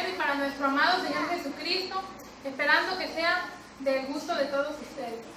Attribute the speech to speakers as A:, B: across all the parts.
A: Evangelio y para nuestro amado Señor Jesucristo, esperando que sea del gusto de todos ustedes.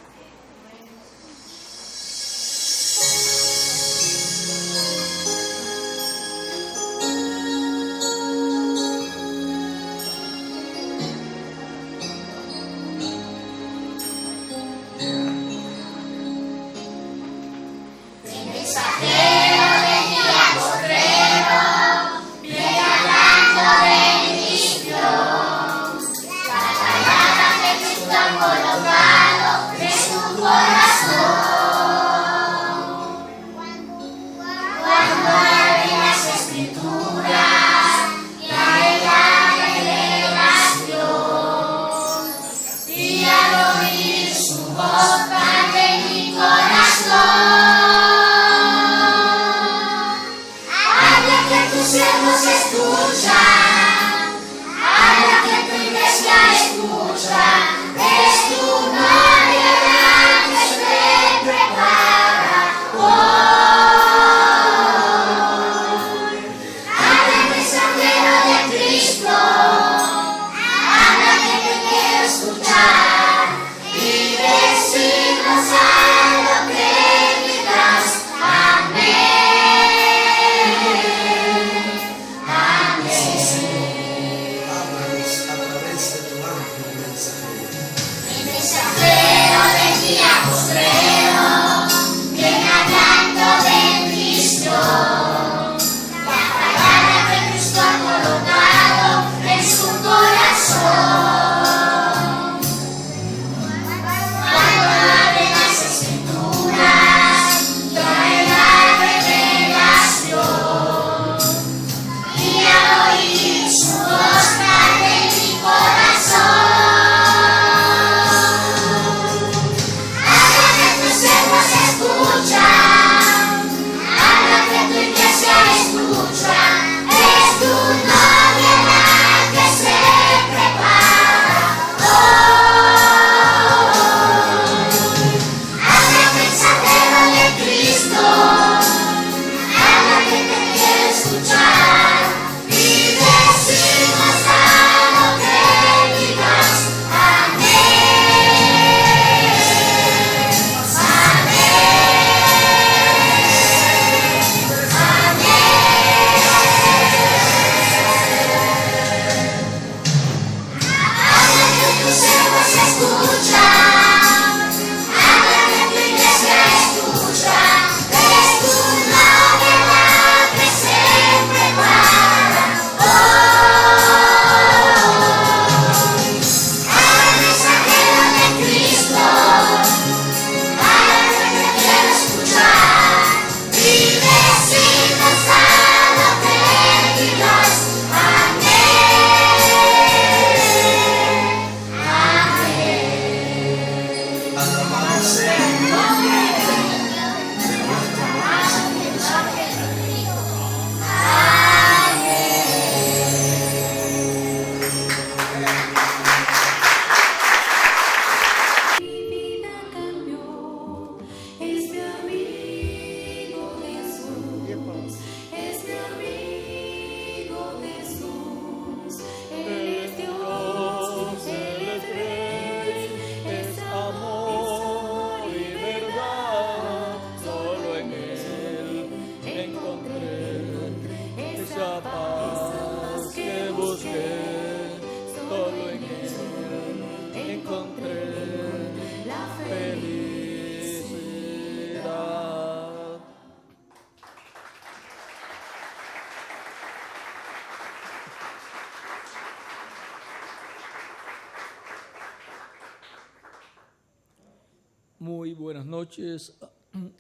B: Muy buenas noches,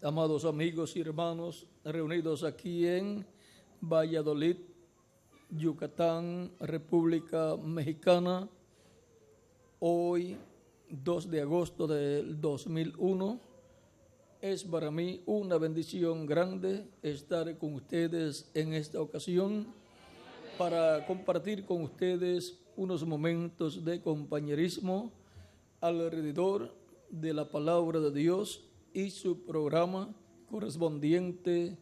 B: amados amigos y hermanos reunidos aquí en Valladolid, Yucatán, República Mexicana. Hoy, 2 de agosto del 2001, es para mí una bendición grande estar con ustedes en esta ocasión para compartir con ustedes unos momentos de compañerismo alrededor de la palabra de Dios y su programa correspondiente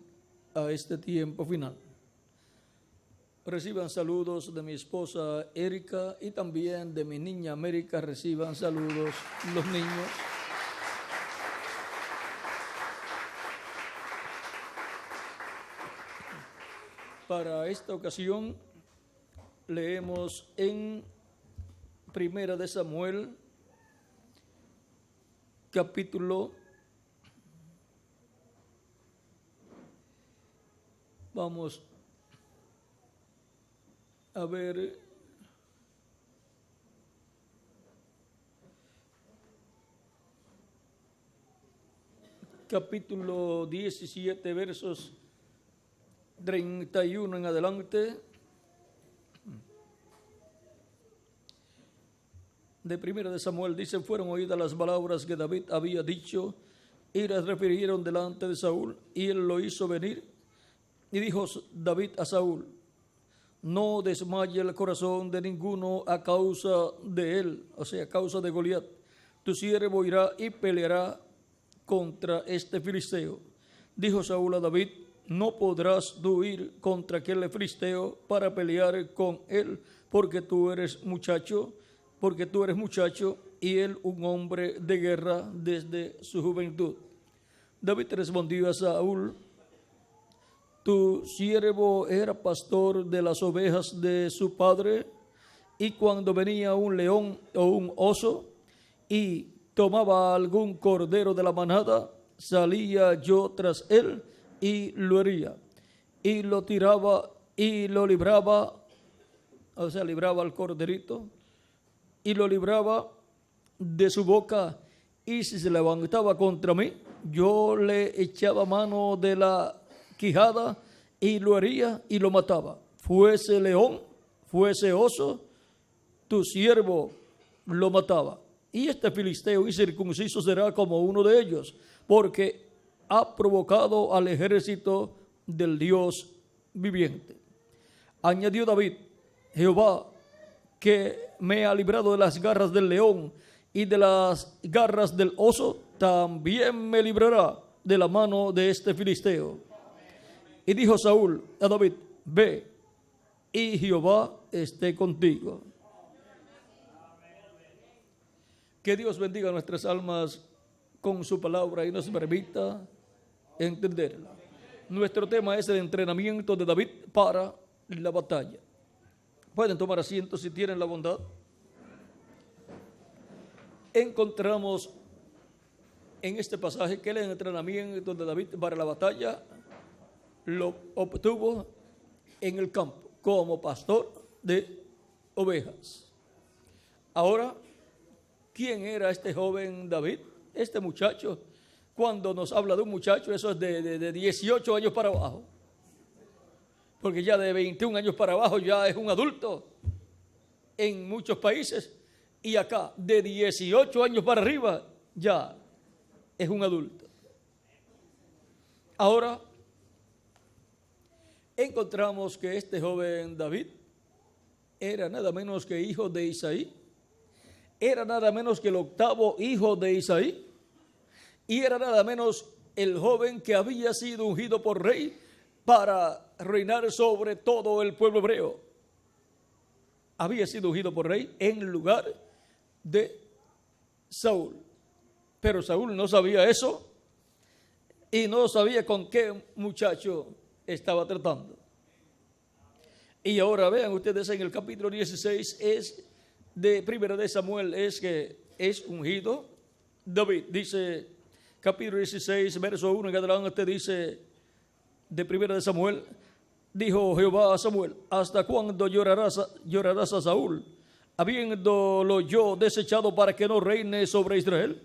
B: a este tiempo final. Reciban saludos de mi esposa Erika y también de mi niña América. Reciban saludos los niños. Para esta ocasión leemos en Primera de Samuel, capítulo, vamos a ver capítulo 17, versos 31 en adelante. De Primera de Samuel dice: fueron oídas las palabras que David había dicho y las refirieron delante de Saúl, y él lo hizo venir. Y dijo David a Saúl: no desmaye el corazón de ninguno a causa de él, o sea, a causa de Goliat. Tu siervo irá y peleará contra este filisteo. Dijo Saúl a David: no podrás tú ir contra aquel filisteo para pelear con él, porque tú eres muchacho y él un hombre de guerra desde su juventud. David respondió a Saúl: tu siervo era pastor de las ovejas de su padre, y cuando venía un león o un oso y tomaba algún cordero de la manada, salía yo tras él y lo hería, y lo tiraba y lo libraba, o sea, libraba al corderito y lo libraba de su boca, y si se levantaba contra mí, yo le echaba mano de la quijada y lo hería y lo mataba. Fuese león, fuese oso, tu siervo lo mataba. Y este filisteo incircunciso será como uno de ellos, porque ha provocado al ejército del Dios viviente. Añadió David: Jehová, que me ha librado de las garras del león y de las garras del oso, también me librará de la mano de este filisteo. Y dijo Saúl a David: ve, y Jehová esté contigo. Que Dios bendiga nuestras almas con su palabra y nos permita entenderla. Nuestro tema es el entrenamiento de David para la batalla. Pueden tomar asiento si tienen la bondad. Encontramos en este pasaje que el entrenamiento de David para la batalla lo obtuvo en el campo como pastor de ovejas. Ahora, ¿quién era este joven David? Este muchacho, cuando nos habla de un muchacho, eso es de 18 años para abajo, porque ya de 21 años para abajo ya es un adulto en muchos países, y acá de 18 años para arriba ya es un adulto. Ahora encontramos que este joven David era nada menos que hijo de Isaí, era nada menos que el octavo hijo de Isaí, y era nada menos el joven que había sido ungido por rey para reinar sobre todo el pueblo hebreo. Había sido ungido por rey en lugar de Saúl. Pero Saúl no sabía eso y no sabía con qué muchacho estaba tratando. Y ahora vean ustedes en el capítulo 16 es de Primera de Samuel, es que es ungido David. Dice capítulo 16, verso 1 en adelante, dice de Primera de Samuel: dijo Jehová a Samuel: ¿hasta cuándo llorarás a Saúl, habiéndolo yo desechado para que no reine sobre Israel?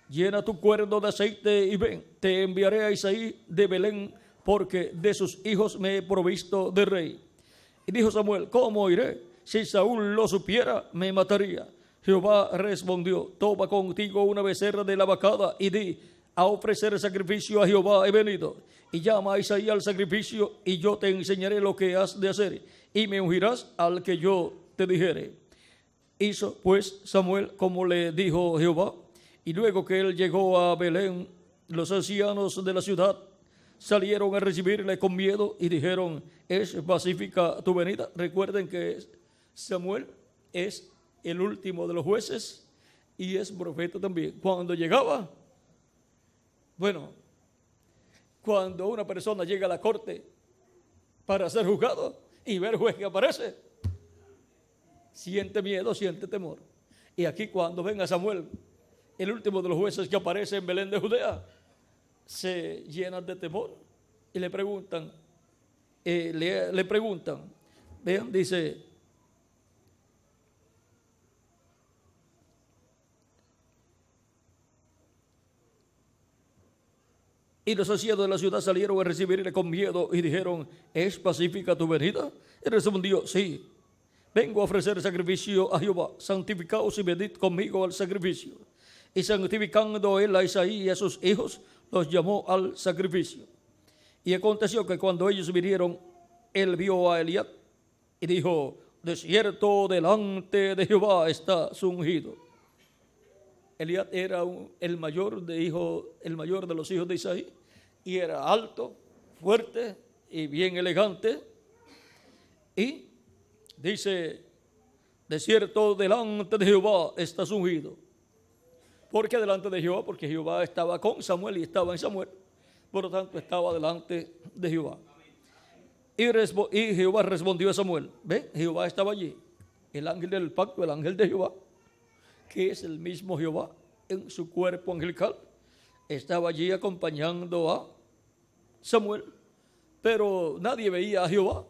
B: Llena tu cuerno de aceite y ven, te enviaré a Isaí de Belén, porque de sus hijos me he provisto de rey. Y dijo Samuel: ¿cómo iré? Si Saúl lo supiera, me mataría. Jehová respondió: toma contigo una becerra de la vacada y di: a ofrecer sacrificio a Jehová he venido. Y llama a Isaí al sacrificio, y yo te enseñaré lo que has de hacer, y me ungirás al que yo te dijere. Hizo pues Samuel como le dijo Jehová, y luego que él llegó a Belén, los ancianos de la ciudad salieron a recibirle con miedo y dijeron: ¿es pacífica tu venida? Recuerden que Samuel es el último de los jueces y es profeta también. Cuando llegaba, cuando una persona llega a la corte para ser juzgado y ver juez que aparece, siente miedo, siente temor. Y aquí, cuando ven a Samuel, el último de los jueces que aparece en Belén de Judea, se llenan de temor y le preguntan, vean, dice: y los ancianos de la ciudad salieron a recibirle con miedo y dijeron: ¿es pacífica tu venida? Y respondió: sí, vengo a ofrecer sacrificio a Jehová, santificaos y venid conmigo al sacrificio. Y santificando él a Isaí y a sus hijos, los llamó al sacrificio. Y aconteció que cuando ellos vinieron, él vio a Eliab y dijo: de cierto delante de Jehová está su ungido. Eliab era el mayor de los hijos de Isaí, y era alto, fuerte y bien elegante. Y dice: de cierto delante de Jehová está su ungido. ¿Por qué delante de Jehová? Porque Jehová estaba con Samuel y estaba en Samuel. Por lo tanto, estaba delante de Jehová. Y Jehová respondió a Samuel. ¿Ve? Jehová estaba allí. El ángel del pacto, el ángel de Jehová, que es el mismo Jehová en su cuerpo angelical, estaba allí acompañando a Samuel. Pero nadie veía a Jehová,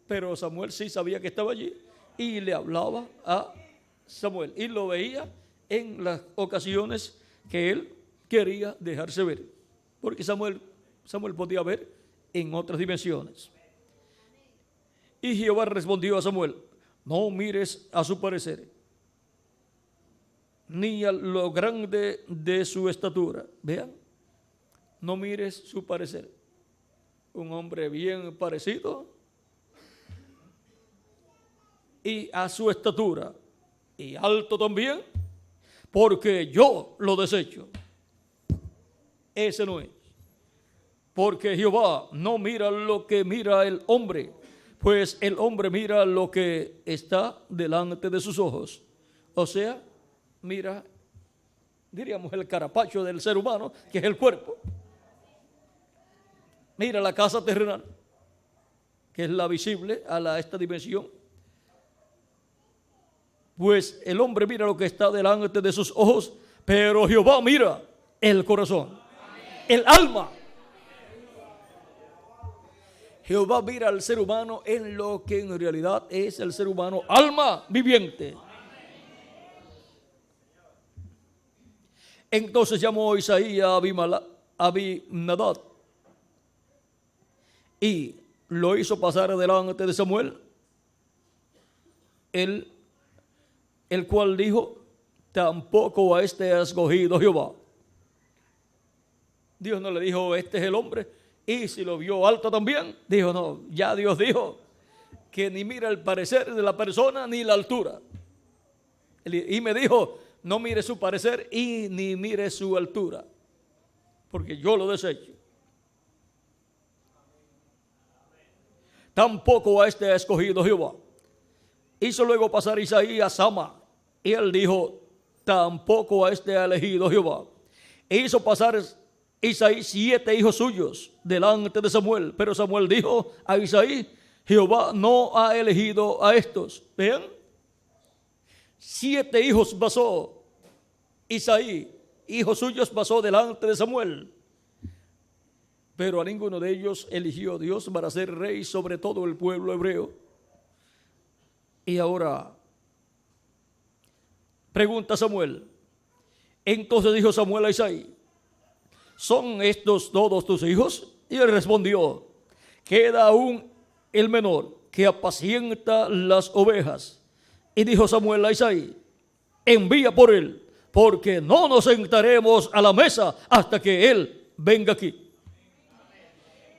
B: pero Samuel sí sabía que estaba allí y le hablaba a Samuel. Y lo veía en las ocasiones que él quería dejarse ver, porque Samuel podía ver en otras dimensiones. Y Jehová respondió a Samuel: no mires a su parecer, ni a lo grande de su estatura. Vean, no mires su parecer. Un hombre bien parecido, y a su estatura, y alto también, porque yo lo desecho. Ese no es. Porque Jehová no mira lo que mira el hombre, pues el hombre mira lo que está delante de sus ojos. O sea, mira, diríamos, el carapacho del ser humano, que es el cuerpo. Mira la casa terrenal, que es la visible a esta dimensión. Pues el hombre mira lo que está delante de sus ojos, pero Jehová mira el corazón, el alma. Jehová mira al ser humano en lo que en realidad es el ser humano, alma viviente. Entonces llamó Isaí a Abinadab y lo hizo pasar delante de Samuel, el cual dijo: tampoco a este ha escogido Jehová. Dios no le dijo: este es el hombre. Y si lo vio alto también, dijo: no, ya Dios dijo que ni mira el parecer de la persona ni la altura. Y me dijo: no mire su parecer y ni mire su altura, porque yo lo desecho. Tampoco a este ha escogido Jehová. Hizo luego pasar Isaí a Sama, y él dijo: tampoco a este ha elegido Jehová. E hizo pasar Isaí 7 hijos suyos delante de Samuel, pero Samuel dijo a Isaí: Jehová no ha elegido a estos. Vean, 7 hijos pasó Isaí, hijos suyos pasó delante de Samuel, pero a ninguno de ellos eligió Dios para ser rey sobre todo el pueblo hebreo. Y ahora pregunta Samuel. Entonces dijo Samuel a Isaí: ¿son estos todos tus hijos? Y él respondió: queda aún el menor, que apacienta las ovejas. Y dijo Samuel a Isaí: envía por él, porque no nos sentaremos a la mesa hasta que él venga aquí.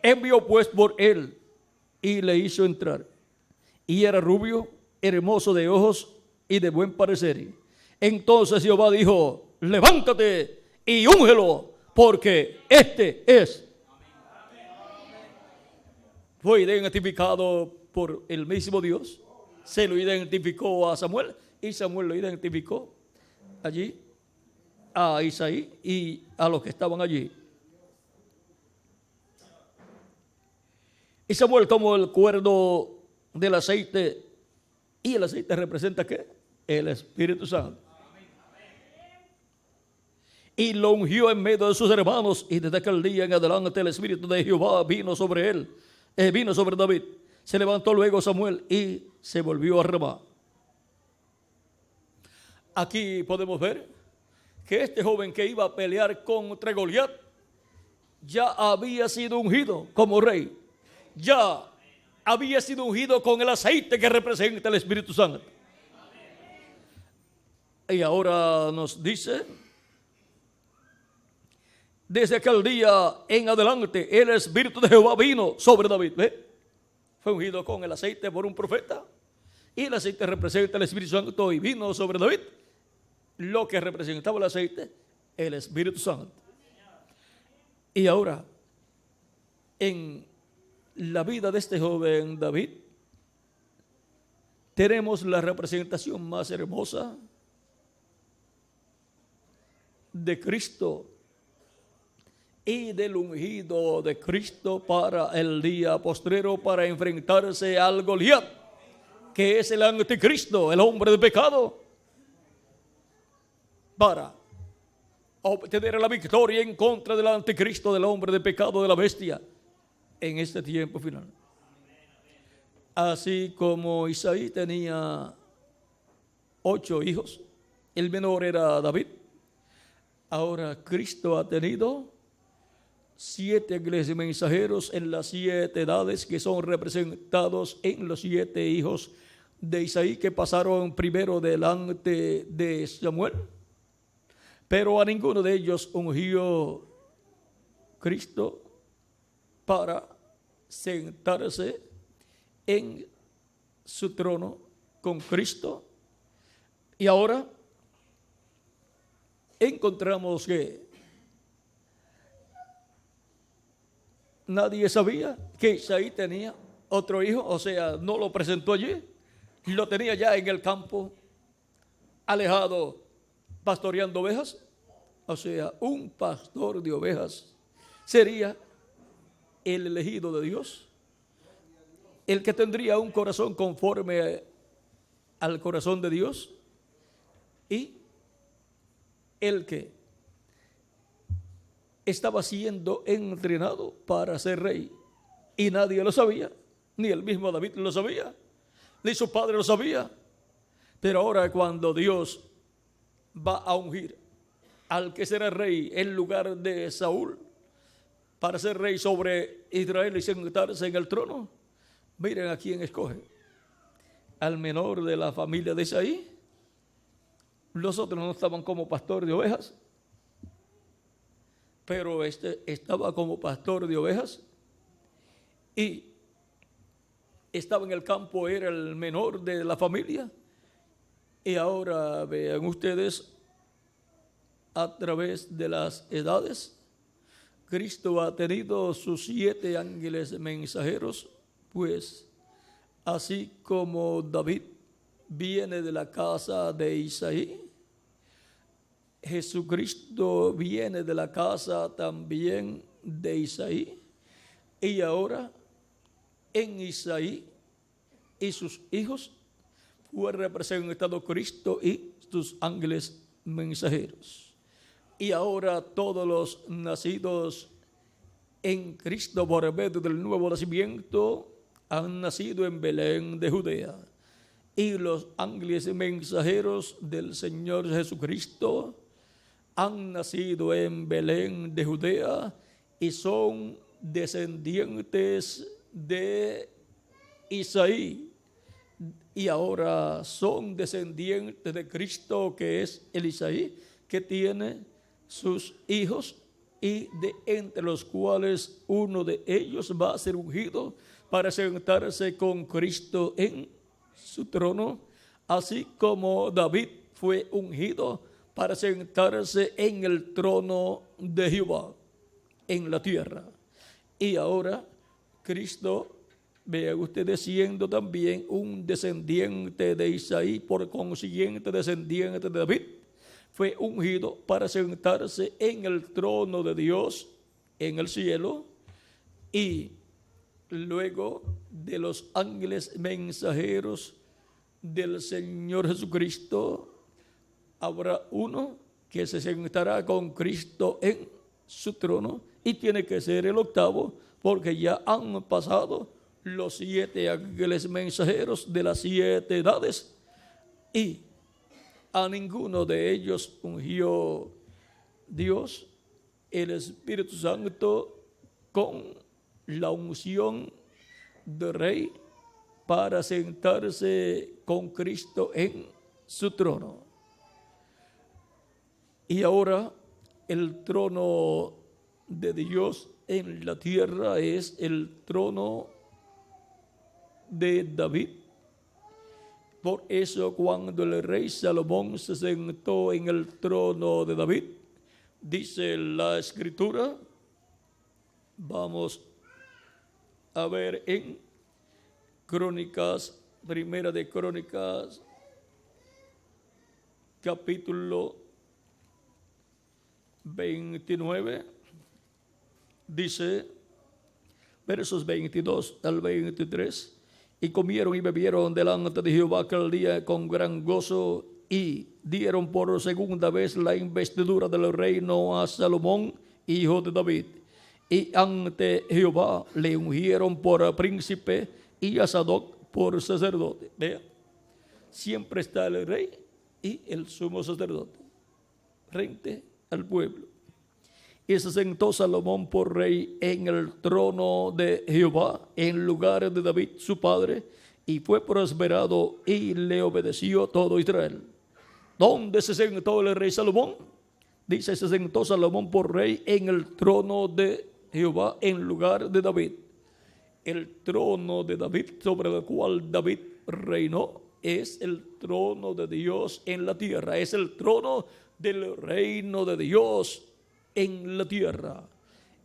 B: Envió pues por él y le hizo entrar. Y era rubio, hermoso de ojos y de buen parecer. Entonces Jehová dijo: levántate y úngelo, porque este es. fue identificado por el mismo Dios. Se lo identificó a Samuel y Samuel lo identificó allí a Isaí y a los que estaban allí. Y Samuel tomó el cuerno del aceite, y el aceite representa ¿qué? El Espíritu Santo. Y lo ungió en medio de sus hermanos, y desde aquel día en adelante el Espíritu de Jehová vino sobre él, vino sobre David. Se levantó luego Samuel y se volvió a Ramá. Aquí podemos ver que este joven que iba a pelear contra Goliat ya había sido ungido como rey. Ya había sido ungido con el aceite que representa el Espíritu Santo. Y ahora nos dice, desde aquel día en adelante el Espíritu de Jehová vino sobre David. ¿Ve? Fue ungido con el aceite por un profeta, y el aceite representa el Espíritu Santo, y vino sobre David lo que representaba el aceite, el Espíritu Santo. Y ahora, en la vida de este joven David, tenemos la representación más hermosa de Cristo y del ungido de Cristo para el día postrero, para enfrentarse al Goliat, que es el anticristo, el hombre de pecado, para obtener la victoria en contra del anticristo, del hombre de pecado, de la bestia, en este tiempo final. Así como Isaí tenía 8 hijos, el menor era David, ahora Cristo ha tenido 7 ángeles mensajeros en las 7 edades, que son representados en los 7 hijos de Isaí, que pasaron primero delante de Samuel, pero a ninguno de ellos ungió Cristo para sentarse en su trono con Cristo. Y ahora encontramos que nadie sabía que Isaí tenía otro hijo, o sea, no lo presentó allí, lo tenía ya en el campo, alejado, pastoreando ovejas. O sea, un pastor de ovejas sería el elegido de Dios, el que tendría un corazón conforme al corazón de Dios, y el que estaba siendo entrenado para ser rey, y nadie lo sabía, ni el mismo David lo sabía, ni su padre lo sabía. Pero ahora, cuando Dios va a ungir al que será rey en lugar de Saúl, para ser rey sobre Israel y sentarse en el trono, miren a quién escoge: al menor de la familia de Isaí. Los otros no estaban como pastor de ovejas, pero este estaba como pastor de ovejas y estaba en el campo, era el menor de la familia. Y ahora vean ustedes, a través de las edades, Cristo ha tenido sus 7 ángeles mensajeros, pues así como David viene de la casa de Isaí, Jesucristo viene de la casa también de Isaí. Y ahora en Isaí y sus hijos fue representado Cristo y sus ángeles mensajeros. Y ahora todos los nacidos en Cristo por medio del nuevo nacimiento han nacido en Belén de Judea. Y los ángeles mensajeros del Señor Jesucristo han nacido en Belén de Judea y son descendientes de Isaí. Y ahora son descendientes de Cristo, que es el Isaí, que tiene sus hijos, y de entre los cuales uno de ellos va a ser ungido para sentarse con Cristo en su trono, así como David fue ungido para sentarse en el trono de Jehová en la tierra. Y ahora Cristo Vean ustedes, siendo también un descendiente de Isaí, por consiguiente descendiente de David, fue ungido para sentarse en el trono de Dios en el cielo, y luego de los ángeles mensajeros del Señor Jesucristo, habrá uno que se sentará con Cristo en su trono, y tiene que ser el octavo, porque ya han pasado los 7 ángeles mensajeros de las 7 edades, y a ninguno de ellos ungió Dios, el Espíritu Santo, con la unción de rey para sentarse con Cristo en su trono. Y ahora el trono de Dios en la tierra es el trono de David. Por eso, cuando el rey Salomón se sentó en el trono de David, dice la Escritura, vamos a ver en Crónicas, Primera de Crónicas, capítulo 29, dice, versos 22 al 23, y comieron y bebieron delante de Jehová aquel día con gran gozo, y dieron por segunda vez la investidura del reino a Salomón, hijo de David. Y ante Jehová le ungieron por príncipe y a Sadoc por sacerdote. Vea, siempre está el rey y el sumo sacerdote frente al pueblo. Y se sentó Salomón por rey en el trono de Jehová, en lugar de David su padre, y fue prosperado y le obedeció todo Israel. ¿Dónde se sentó el rey Salomón? Dice, se sentó Salomón por rey en el trono de Jehová, en lugar de David. El trono de David, sobre el cual David reinó, es el trono de Dios en la tierra, es el trono del reino de Dios en la tierra.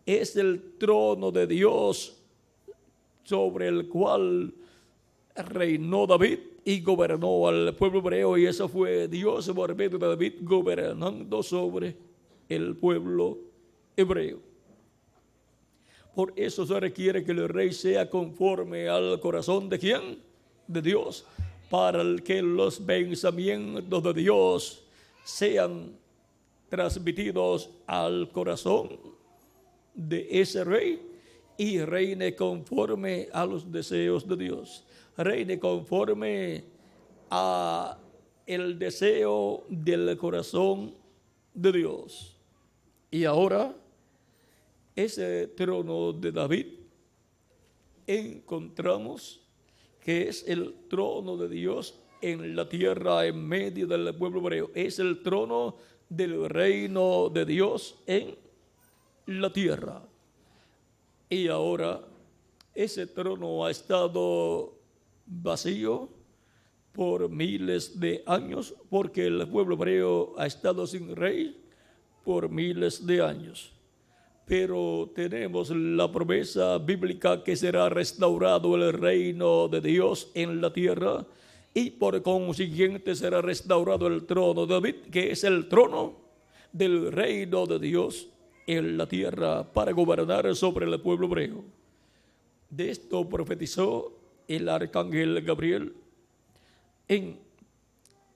B: Es el trono de Dios sobre el cual reinó David y gobernó al pueblo hebreo, y eso fue Dios por medio de David gobernando sobre el pueblo hebreo. Por eso se requiere que el rey sea conforme al corazón de ¿quién? De Dios, para que los pensamientos de Dios sean transmitidos al corazón de ese rey y reine conforme a los deseos de Dios, reine conforme a el deseo del corazón de Dios. Y ahora ese trono de David encontramos que es el trono de Dios en la tierra, en medio del pueblo hebreo. Es el trono del reino de Dios en la tierra. Y ahora ese trono ha estado vacío por miles de años, porque el pueblo hebreo ha estado sin rey por miles de años. Pero tenemos la promesa bíblica que será restaurado el reino de Dios en la tierra, y por consiguiente será restaurado el trono de David, que es el trono del reino de Dios en la tierra, para gobernar sobre el pueblo hebreo. De esto profetizó el arcángel Gabriel en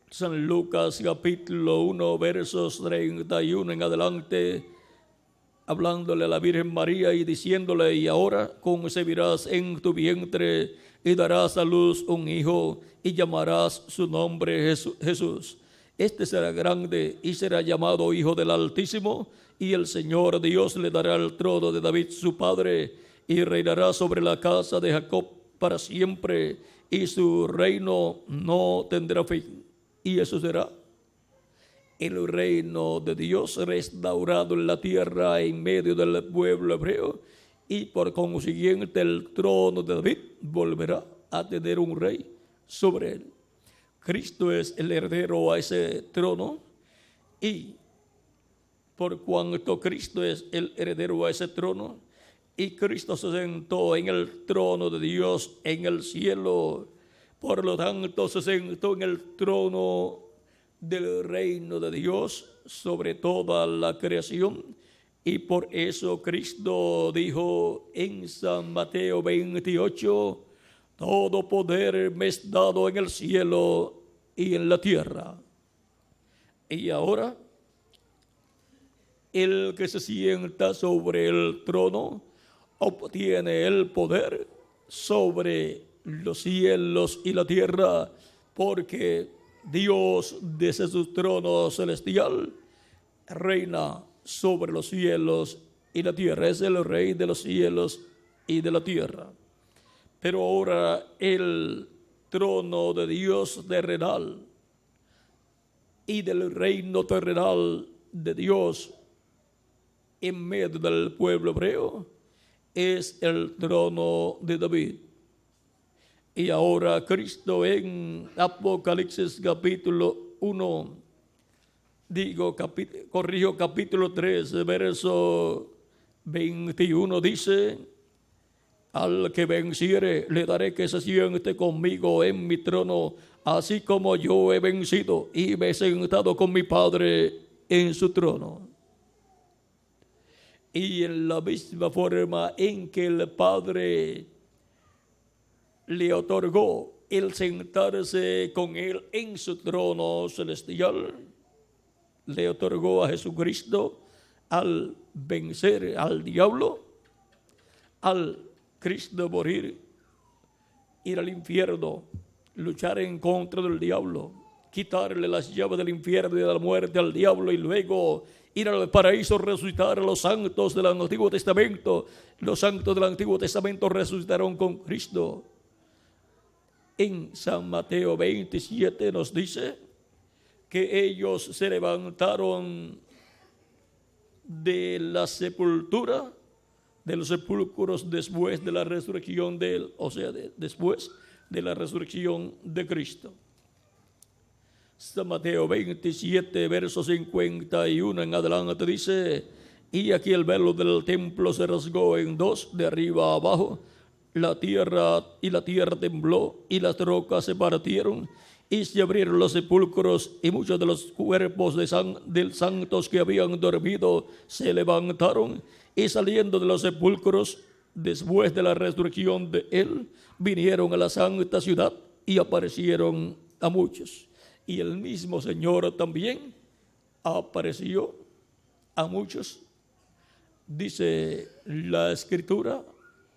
B: San Lucas capítulo 1 versos 31 en adelante, hablándole a la Virgen María y diciéndole: y ahora concebirás en tu vientre y darás a luz un hijo y llamarás su nombre Jesús. Este será grande y será llamado Hijo del Altísimo, y el Señor Dios le dará el trono de David su padre, y reinará sobre la casa de Jacob para siempre, y su reino no tendrá fin. Y eso será el reino de Dios restaurado en la tierra en medio del pueblo hebreo, y por consiguiente el trono de David volverá a tener un rey sobre él. Cristo es el heredero a ese trono, y por cuanto Cristo es el heredero a ese trono, y Cristo se sentó en el trono de Dios en el cielo. Por lo tanto, se sentó en el trono del reino de Dios sobre toda la creación. Y por eso Cristo dijo en San Mateo 28, todo poder me es dado en el cielo y en la tierra. Y ahora, el que se sienta sobre el trono obtiene el poder sobre los cielos y la tierra, porque Dios desde su trono celestial reina sobre los cielos y la tierra. Es el rey de los cielos y de la tierra. Pero ahora el trono de Dios terrenal y del reino terrenal de Dios en medio del pueblo hebreo es el trono de David. Y ahora Cristo en Apocalipsis capítulo 1, capítulo 3, verso 21 dice, al que venciere le daré que se siente conmigo en mi trono, así como yo he vencido y me he sentado con mi Padre en su trono. Y en la misma forma en que el Padre le otorgó el sentarse con él en su trono celestial, le otorgó a Jesucristo al vencer al diablo, al Cristo morir, ir al infierno, luchar en contra del diablo, quitarle las llaves del infierno y de la muerte al diablo, y luego ir al paraíso, resucitar a los santos del Antiguo Testamento. Los santos del Antiguo Testamento resucitaron con Cristo. En San Mateo 27 nos dice que ellos se levantaron de la sepultura, de los sepulcros después de la resurrección de él, o sea, después de la resurrección de Cristo. San Mateo 27, verso 51 en adelante dice, y aquí el velo del templo se rasgó en dos, de arriba a abajo, la tierra tembló, y las rocas se partieron, y se abrieron los sepulcros, y muchos de los cuerpos de santos que habían dormido se levantaron, y saliendo de los sepulcros, después de la resurrección de él, vinieron a la santa ciudad y aparecieron a muchos. Y el mismo Señor también apareció a muchos. Dice la Escritura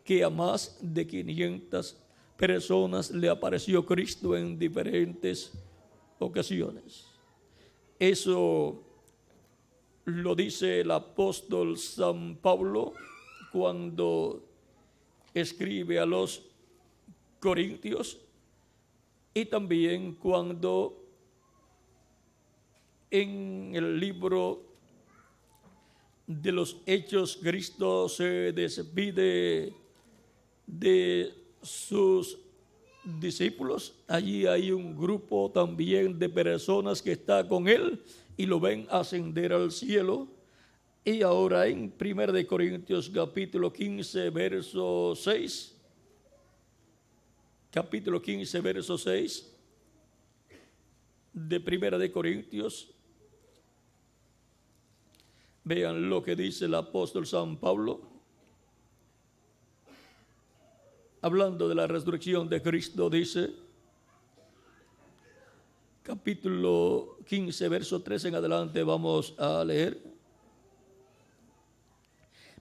B: que a más de 500 personas le apareció Cristo en diferentes ocasiones. Eso lo dice el apóstol San Pablo cuando escribe a los Corintios, y también cuando en el libro de los Hechos Cristo se despide de sus discípulos. Allí hay un grupo también de personas que está con él y lo ven ascender al cielo. Y ahora en 1 de Corintios capítulo 15 verso 6, capítulo 15 verso 6 de 1 de Corintios, vean lo que dice el apóstol San Pablo, hablando de la resurrección de Cristo. Dice, capítulo 15, verso 3 en adelante, vamos a leer.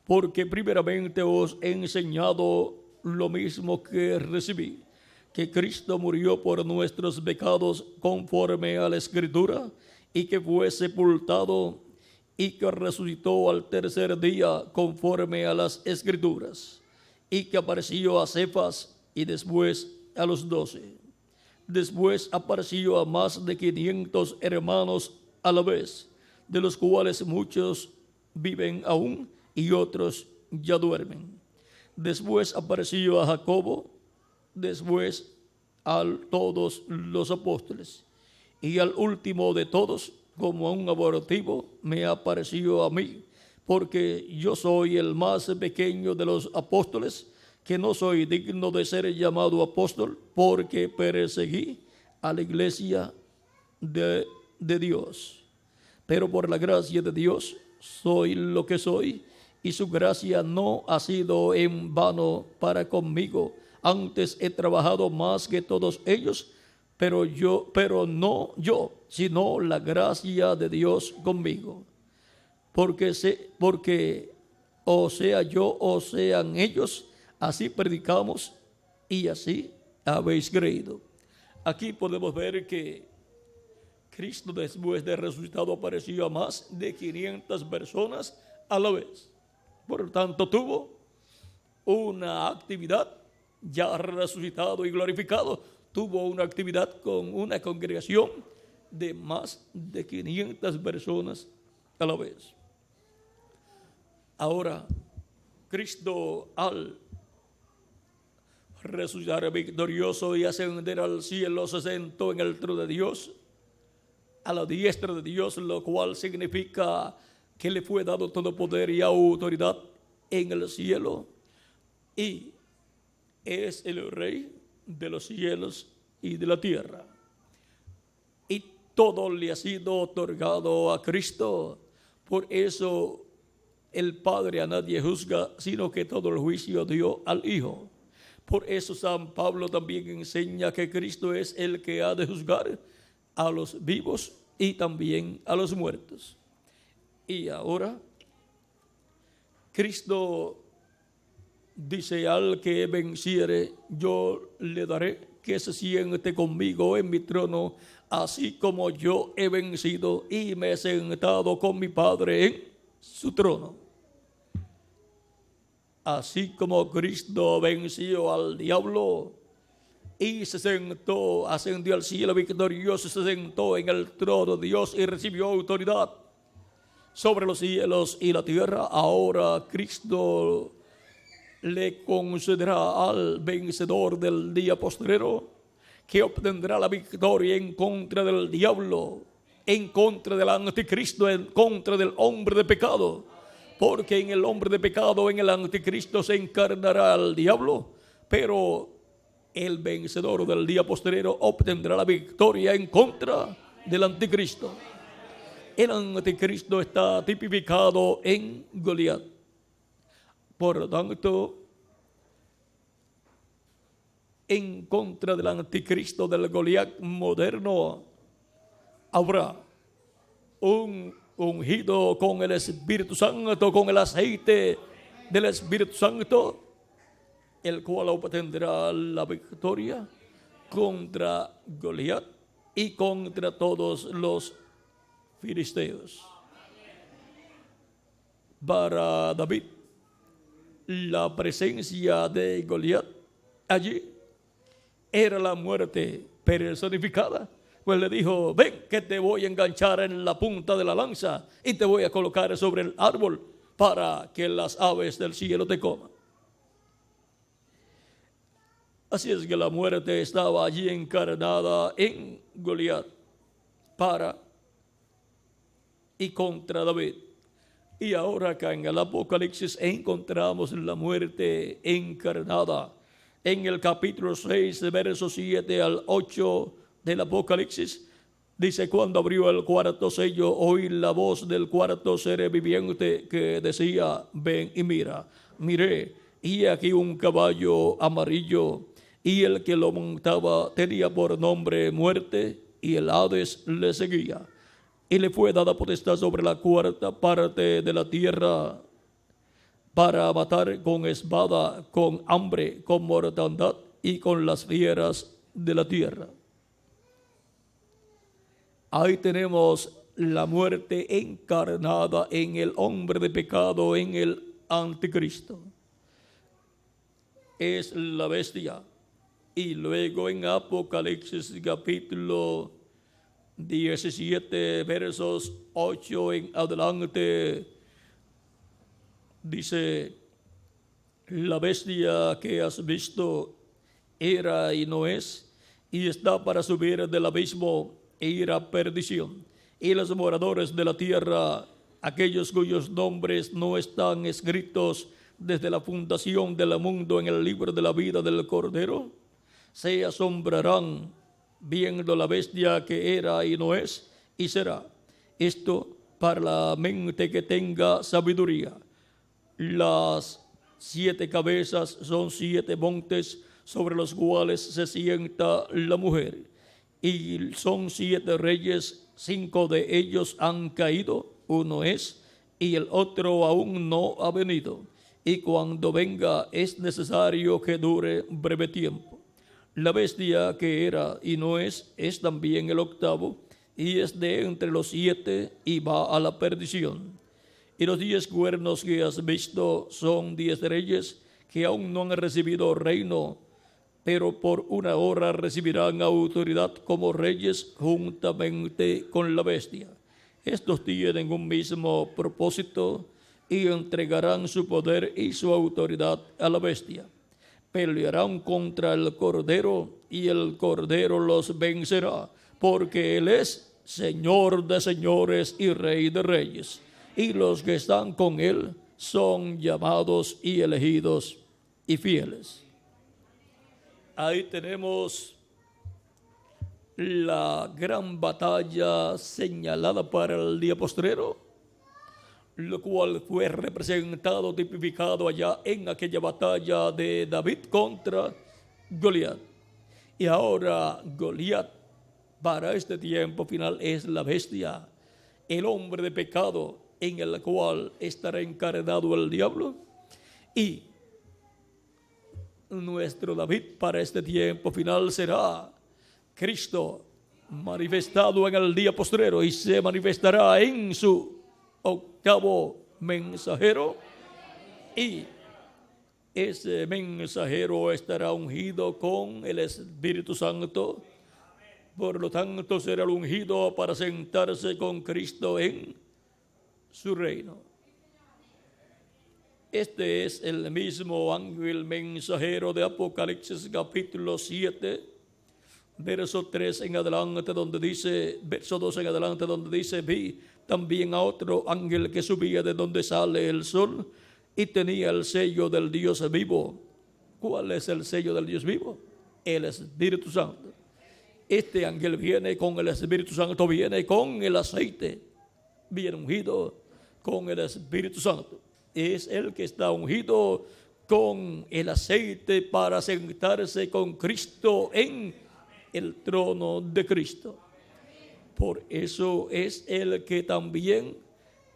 B: Porque primeramente os he enseñado lo mismo que recibí, que Cristo murió por nuestros pecados conforme a la Escritura, y que fue sepultado, y que resucitó al tercer día conforme a las Escrituras, y que apareció a Cefas y después a los 12. Después apareció a más de 500 hermanos a la vez, de los cuales muchos viven aún y otros ya duermen. Después apareció a Jacobo, después a todos los apóstoles, y al último de todos, como a un abortivo, me apareció a mí, porque yo soy el más pequeño de los apóstoles, que no soy digno de ser llamado apóstol, porque perseguí a la iglesia de Dios. Pero por la gracia de Dios soy lo que soy, y su gracia no ha sido en vano para conmigo. Antes he trabajado más que todos ellos, pero no yo, sino la gracia de Dios conmigo. Porque o sea yo o sean ellos, así predicamos y así habéis creído. Aquí podemos ver que Cristo, después de resucitado, apareció a más de 500 personas a la vez. Por lo tanto, tuvo una actividad, ya resucitado y glorificado, tuvo una actividad con una congregación de más de 500 personas a la vez. Ahora, Cristo, al resucitar victorioso y ascender al cielo, se sentó en el trono de Dios, a la diestra de Dios, lo cual significa que le fue dado todo poder y autoridad en el cielo, y es el Rey de los cielos y de la tierra. Y todo le ha sido otorgado a Cristo. Por eso el Padre a nadie juzga, sino que todo el juicio dio al Hijo. Por eso San Pablo también enseña que Cristo es el que ha de juzgar a los vivos y también a los muertos. Y ahora Cristo dice: al que venciere, yo le daré que se siente conmigo en mi trono, así como yo he vencido y me he sentado con mi Padre en su trono. Así como Cristo venció al diablo y se sentó, ascendió al cielo victorioso, se sentó en el trono de Dios y recibió autoridad sobre los cielos y la tierra, ahora Cristo le concederá al vencedor del día postrero, que obtendrá la victoria en contra del diablo, en contra del anticristo, en contra del hombre de pecado. Porque en el hombre de pecado, en el anticristo, se encarnará el diablo, pero el vencedor del día postrero obtendrá la victoria en contra del anticristo. El anticristo está tipificado en Goliat. Por lo tanto, en contra del anticristo, del Goliat moderno, habrá un ungido con el Espíritu Santo, con el aceite del Espíritu Santo, el cual obtendrá la victoria contra Goliat y contra todos los filisteos. Para David, la presencia de Goliat allí era la muerte personificada. Pues le dijo: ven que te voy a enganchar en la punta de la lanza y te voy a colocar sobre el árbol para que las aves del cielo te coman. Así es que la muerte estaba allí encarnada en Goliat para y contra David. Y ahora acá en el Apocalipsis encontramos la muerte encarnada. En el capítulo 6, de versos 7 al 8 del Apocalipsis, dice: cuando abrió el cuarto sello, oí la voz del cuarto ser viviente que decía: ven y mira. Miré, y aquí un caballo amarillo, y el que lo montaba tenía por nombre Muerte, y el Hades le seguía. Y le fue dada potestad sobre la cuarta parte de la tierra, para matar con espada, con hambre, con mortandad y con las fieras de la tierra. Ahí tenemos la muerte encarnada en el hombre de pecado, en el anticristo. Es la bestia. Y luego en Apocalipsis capítulo 17, versos 8 en adelante, dice: la bestia que has visto era y no es, y está para subir del abismo e ir a perdición. Y los moradores de la tierra aquellos cuyos nombres no están escritos desde la fundación del mundo en el libro de la vida del Cordero, se asombrarán viendo la bestia que era y no es y será. Esto para la mente que tenga sabiduría. Las 7 cabezas son 7 montes sobre los cuales se sienta la mujer, y son 7 reyes, 5 de ellos han caído, uno es, y el otro aún no ha venido, y cuando venga es necesario que dure breve tiempo. La bestia que era y no es también el octavo, y es de entre los 7 y va a la perdición. Y los 10 cuernos que has visto son 10 reyes que aún no han recibido reino, pero por una hora recibirán autoridad como reyes juntamente con la bestia. Estos tienen un mismo propósito y entregarán su poder y su autoridad a la bestia. Pelearán contra el Cordero y el Cordero los vencerá, porque Él es Señor de señores y Rey de reyes. Y los que están con Él son llamados y elegidos y fieles. Ahí tenemos la gran batalla señalada para el día postrero, lo cual fue representado, tipificado allá en aquella batalla de David contra Goliat. Y ahora Goliat para este tiempo final es la bestia, el hombre de pecado, en el cual estará encarnado el diablo. Y nuestro David para este tiempo final será Cristo manifestado en el día postrero, y se manifestará en su octavo mensajero, y ese mensajero estará ungido con el Espíritu Santo. Por lo tanto será el ungido para sentarse con Cristo en su reino. Este es el mismo ángel mensajero de Apocalipsis capítulo 7, verso 3 en adelante, donde dice, verso 2 en adelante, donde dice: vi también a otro ángel que subía de donde sale el sol y tenía el sello del Dios vivo. ¿Cuál es el sello del Dios vivo? El Espíritu Santo. Este ángel viene con el Espíritu Santo, viene con el aceite, viene ungido con el Espíritu Santo. Es el que está ungido con el aceite para sentarse con Cristo en el trono de Cristo. Por eso es el que también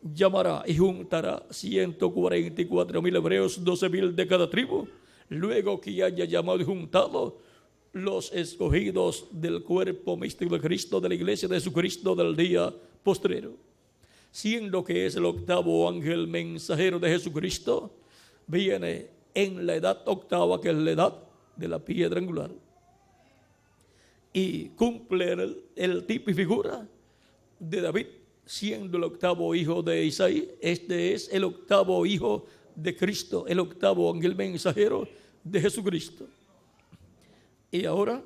B: llamará y juntará 144,000 hebreos, 12,000 de cada tribu, luego que haya llamado y juntado los escogidos del cuerpo místico de Cristo, de la iglesia de Jesucristo del día postrero. Siendo que es el octavo ángel mensajero de Jesucristo, viene en la edad octava, que es la edad de la piedra angular, y cumple el tipo y figura de David, siendo el octavo hijo de Isaí. Este es el octavo hijo de Cristo, el octavo ángel mensajero de Jesucristo. Y ahora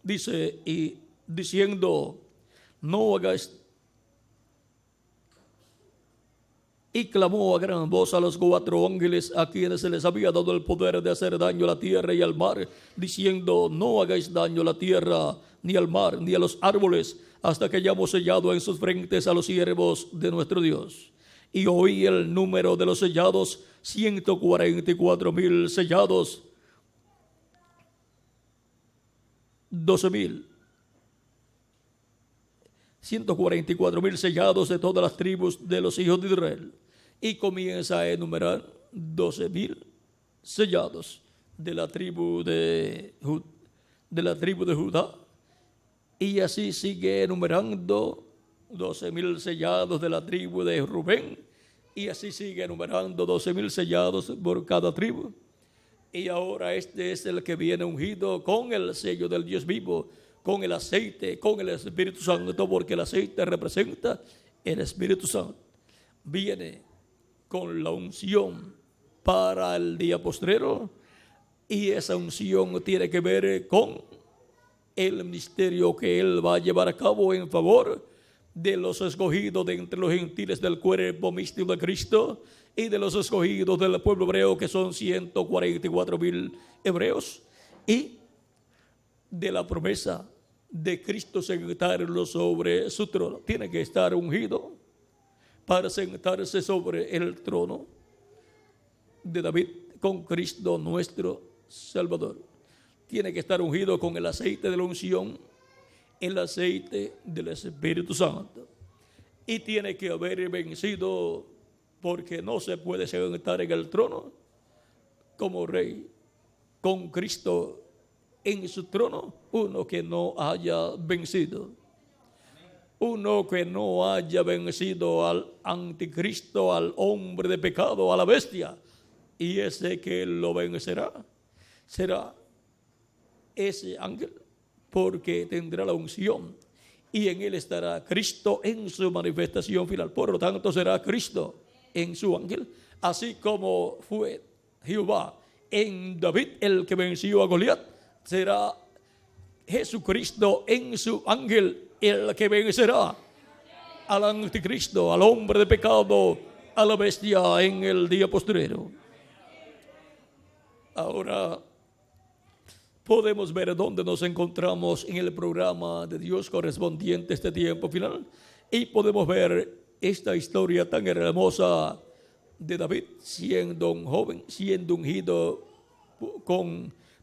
B: dice, y diciendo: no hagáis. Y clamó a gran voz a los 4 ángeles a quienes se les había dado el poder de hacer daño a la tierra y al mar, diciendo: no hagáis daño a la tierra, ni al mar, ni a los árboles, hasta que hayamos sellado en sus frentes a los siervos de nuestro Dios. Y oí el número de los sellados: 144,000 sellados, 12,000. 144,000 sellados de todas las tribus de los hijos de Israel. Y comienza a enumerar 12,000 sellados de la tribu de Judá. Y así sigue enumerando 12,000 sellados de la tribu de Rubén. Y así sigue enumerando 12,000 sellados por cada tribu. Y ahora este es el que viene ungido con el sello del Dios vivo, con el aceite, con el Espíritu Santo, porque el aceite representa el Espíritu Santo. Viene con la unción para el día postrero, y esa unción tiene que ver con el ministerio que Él va a llevar a cabo en favor de los escogidos de entre los gentiles del cuerpo místico de Cristo y de los escogidos del pueblo hebreo, que son 144,000 hebreos, y de la promesa de Cristo sentarlo sobre su trono. Tiene que estar ungido para sentarse sobre el trono de David con Cristo nuestro Salvador. Tiene que estar ungido con el aceite de la unción, el aceite del Espíritu Santo, y tiene que haber vencido, porque no se puede sentar en el trono como rey con Cristo en su trono uno que no haya vencido. Uno que no haya vencido al anticristo, al hombre de pecado, a la bestia. Y ese que lo vencerá será ese ángel, porque tendrá la unción y en él estará Cristo en su manifestación final. Por lo tanto, será Cristo en su ángel, así como fue Jehová en David, el que venció a Goliat, será Jesucristo en su ángel, el que vencerá al anticristo, al hombre de pecado, a la bestia en el día postrero. Ahora podemos ver dónde nos encontramos en el programa de Dios correspondiente a este tiempo final, y podemos ver esta historia tan hermosa de David siendo un joven, siendo ungido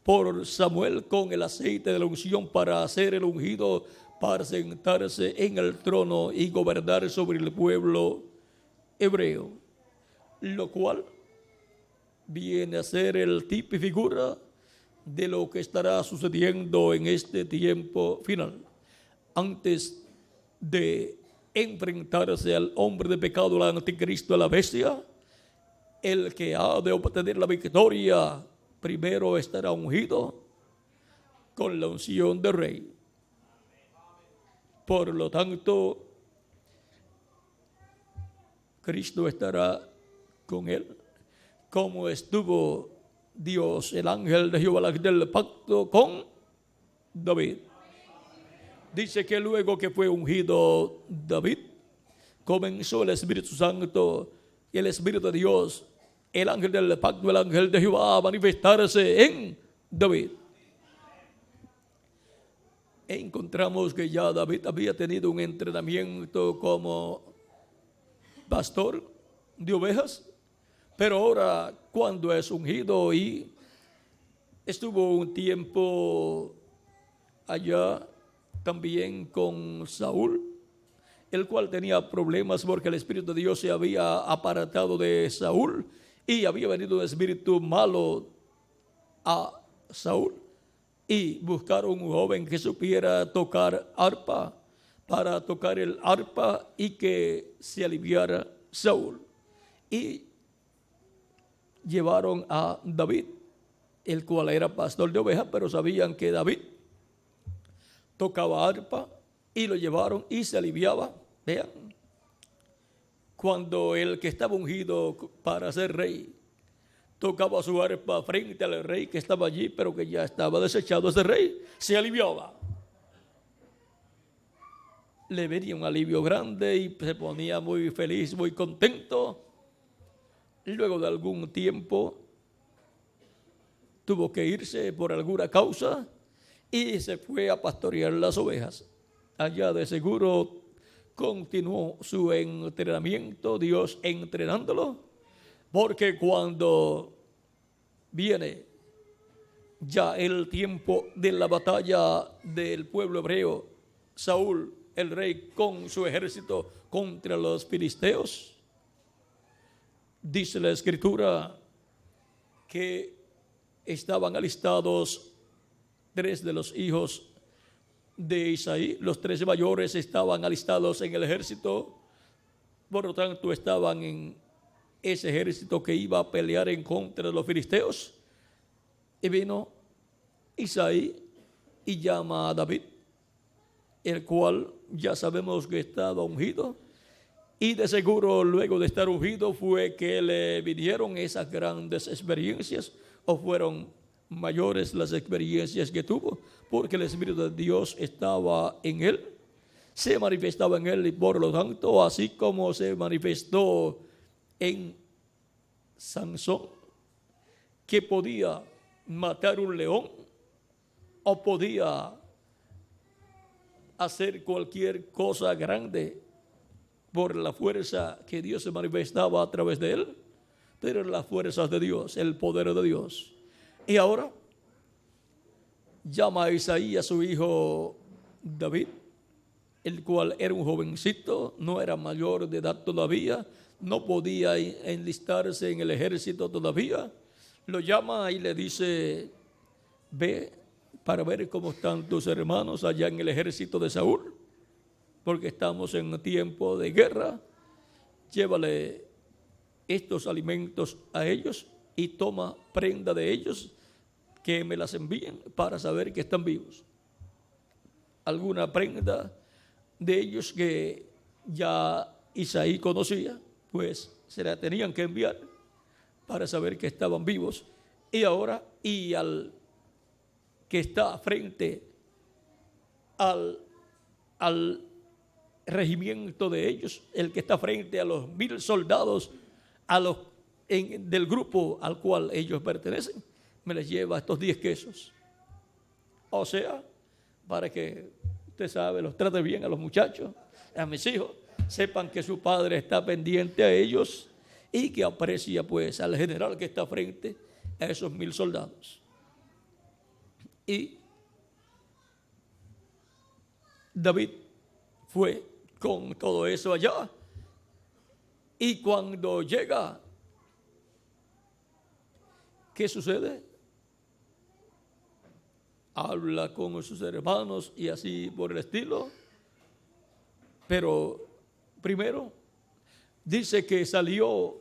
B: por Samuel con el aceite de la unción para ser el ungido, para sentarse en el trono y gobernar sobre el pueblo hebreo, lo cual viene a ser el tipo y figura de lo que estará sucediendo en este tiempo final. Antes de enfrentarse al hombre de pecado, al anticristo, a la bestia, el que ha de obtener la victoria primero estará ungido con la unción de rey. Por lo tanto, Cristo estará con él, como estuvo Dios, el ángel de Jehová, del pacto con David. Dice que luego que fue ungido David, comenzó el Espíritu Santo, el Espíritu de Dios, el ángel del pacto, el ángel de Jehová, a manifestarse en David. Encontramos que ya David había tenido un entrenamiento como pastor de ovejas, pero ahora cuando es ungido y estuvo un tiempo allá también con Saúl, el cual tenía problemas porque el Espíritu de Dios se había apartado de Saúl y había venido un espíritu malo a Saúl, y buscaron un joven que supiera tocar arpa para tocar el arpa y que se aliviara Saúl, y llevaron a David, el cual era pastor de ovejas, pero sabían que David tocaba arpa, y lo llevaron y se aliviaba. Vean, cuando el que estaba ungido para ser rey tocaba su arpa frente al rey que estaba allí, pero que ya estaba desechado ese rey, se aliviaba. Le venía un alivio grande y se ponía muy feliz, muy contento. Luego de algún tiempo tuvo que irse por alguna causa y se fue a pastorear las ovejas. Allá de seguro continuó su entrenamiento, Dios entrenándolo, porque cuando viene ya el tiempo de la batalla del pueblo hebreo, Saúl, el rey, con su ejército contra los filisteos, dice la Escritura que estaban alistados 3 de los hijos de Isaí. Los 3 mayores estaban alistados en el ejército, por lo tanto estaban en ese ejército que iba a pelear en contra de los filisteos. Y vino Isaí y llama a David, el cual ya sabemos que estaba ungido, y de seguro luego de estar ungido fue que le vinieron esas grandes experiencias, o fueron mayores las experiencias que tuvo, porque el Espíritu de Dios estaba en él. se manifestaba en él, y por lo tanto, así como se manifestó en Sansón, que podía matar un león o podía hacer cualquier cosa grande por la fuerza que Dios se manifestaba a través de él, pero las fuerzas de Dios, el poder de Dios. Y ahora llama a Isaí a su hijo David, el cual era un jovencito, no era mayor de edad todavía, no podía enlistarse en el ejército todavía. Lo llama y le dice: ve para ver cómo están tus hermanos allá en el ejército de Saúl, porque estamos en tiempo de guerra. Llévale estos alimentos a ellos y toma prenda de ellos, que me las envíen para saber que están vivos. Alguna prenda de ellos que ya Isaí conocía, pues se la tenían que enviar para saber que estaban vivos. Y ahora, y al que está frente al regimiento de ellos, el que está frente a los 1000 soldados, del grupo al cual ellos pertenecen, me les lleva estos 10 quesos. O sea, para que usted sabe, los trate bien a los muchachos, a mis hijos, sepan que su padre está pendiente a ellos y que aprecia pues al general que está frente a esos 1000 soldados. Y David fue con todo eso allá, y cuando llega, ¿qué sucede? Habla con sus hermanos y así por el estilo. Pero primero dice que salió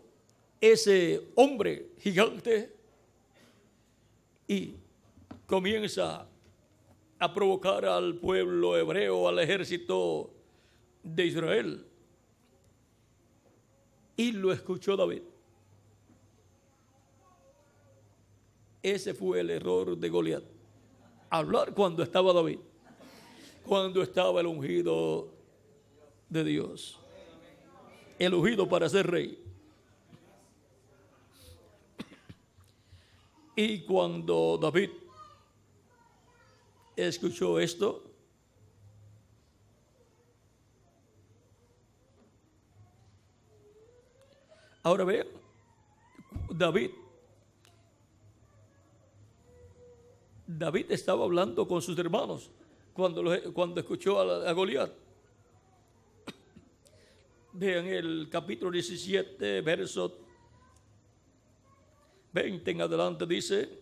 B: ese hombre gigante y comienza a provocar al pueblo hebreo, al ejército de Israel. Y lo escuchó David. Ese fue el error de Goliat. Hablar cuando estaba David, cuando estaba el ungido de Dios, el ungido para ser rey. Y cuando David escuchó esto, ahora vean, David estaba hablando con sus hermanos cuando escuchó a Goliat. Vean el capítulo 17, verso 20 en adelante, dice: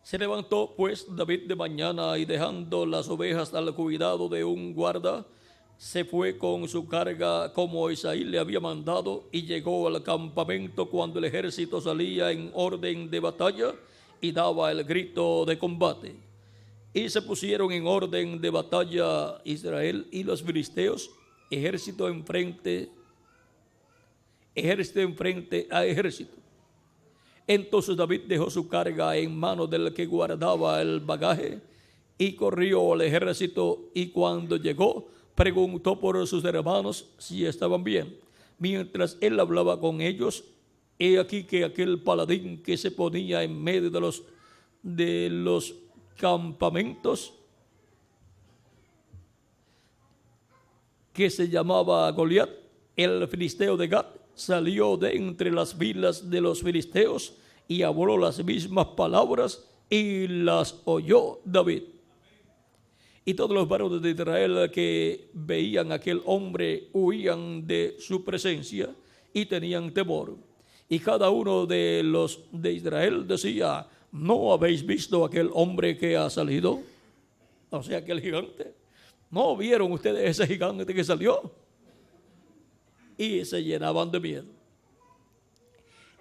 B: se levantó pues David de mañana y dejando las ovejas al cuidado de un guarda, se fue con su carga como Isaí le había mandado, y llegó al campamento cuando el ejército salía en orden de batalla y daba el grito de combate. Y se pusieron en orden de batalla Israel y los filisteos, ejército enfrente a ejército. Entonces David dejó su carga en manos del que guardaba el bagaje y corrió al ejército, y cuando llegó preguntó por sus hermanos si estaban bien. Mientras él hablaba con ellos, he aquí que aquel paladín que se ponía en medio de los campamentos, que se llamaba Goliat, el filisteo de Gat, salió de entre las filas de los filisteos y habló las mismas palabras, y las oyó David. Y todos los varones de Israel que veían a aquel hombre huían de su presencia y tenían temor. Y cada uno de los de Israel decía: ¿no habéis visto aquel hombre que ha salido? O sea, aquel gigante. ¿No vieron ustedes ese gigante que salió? Y se llenaban de miedo.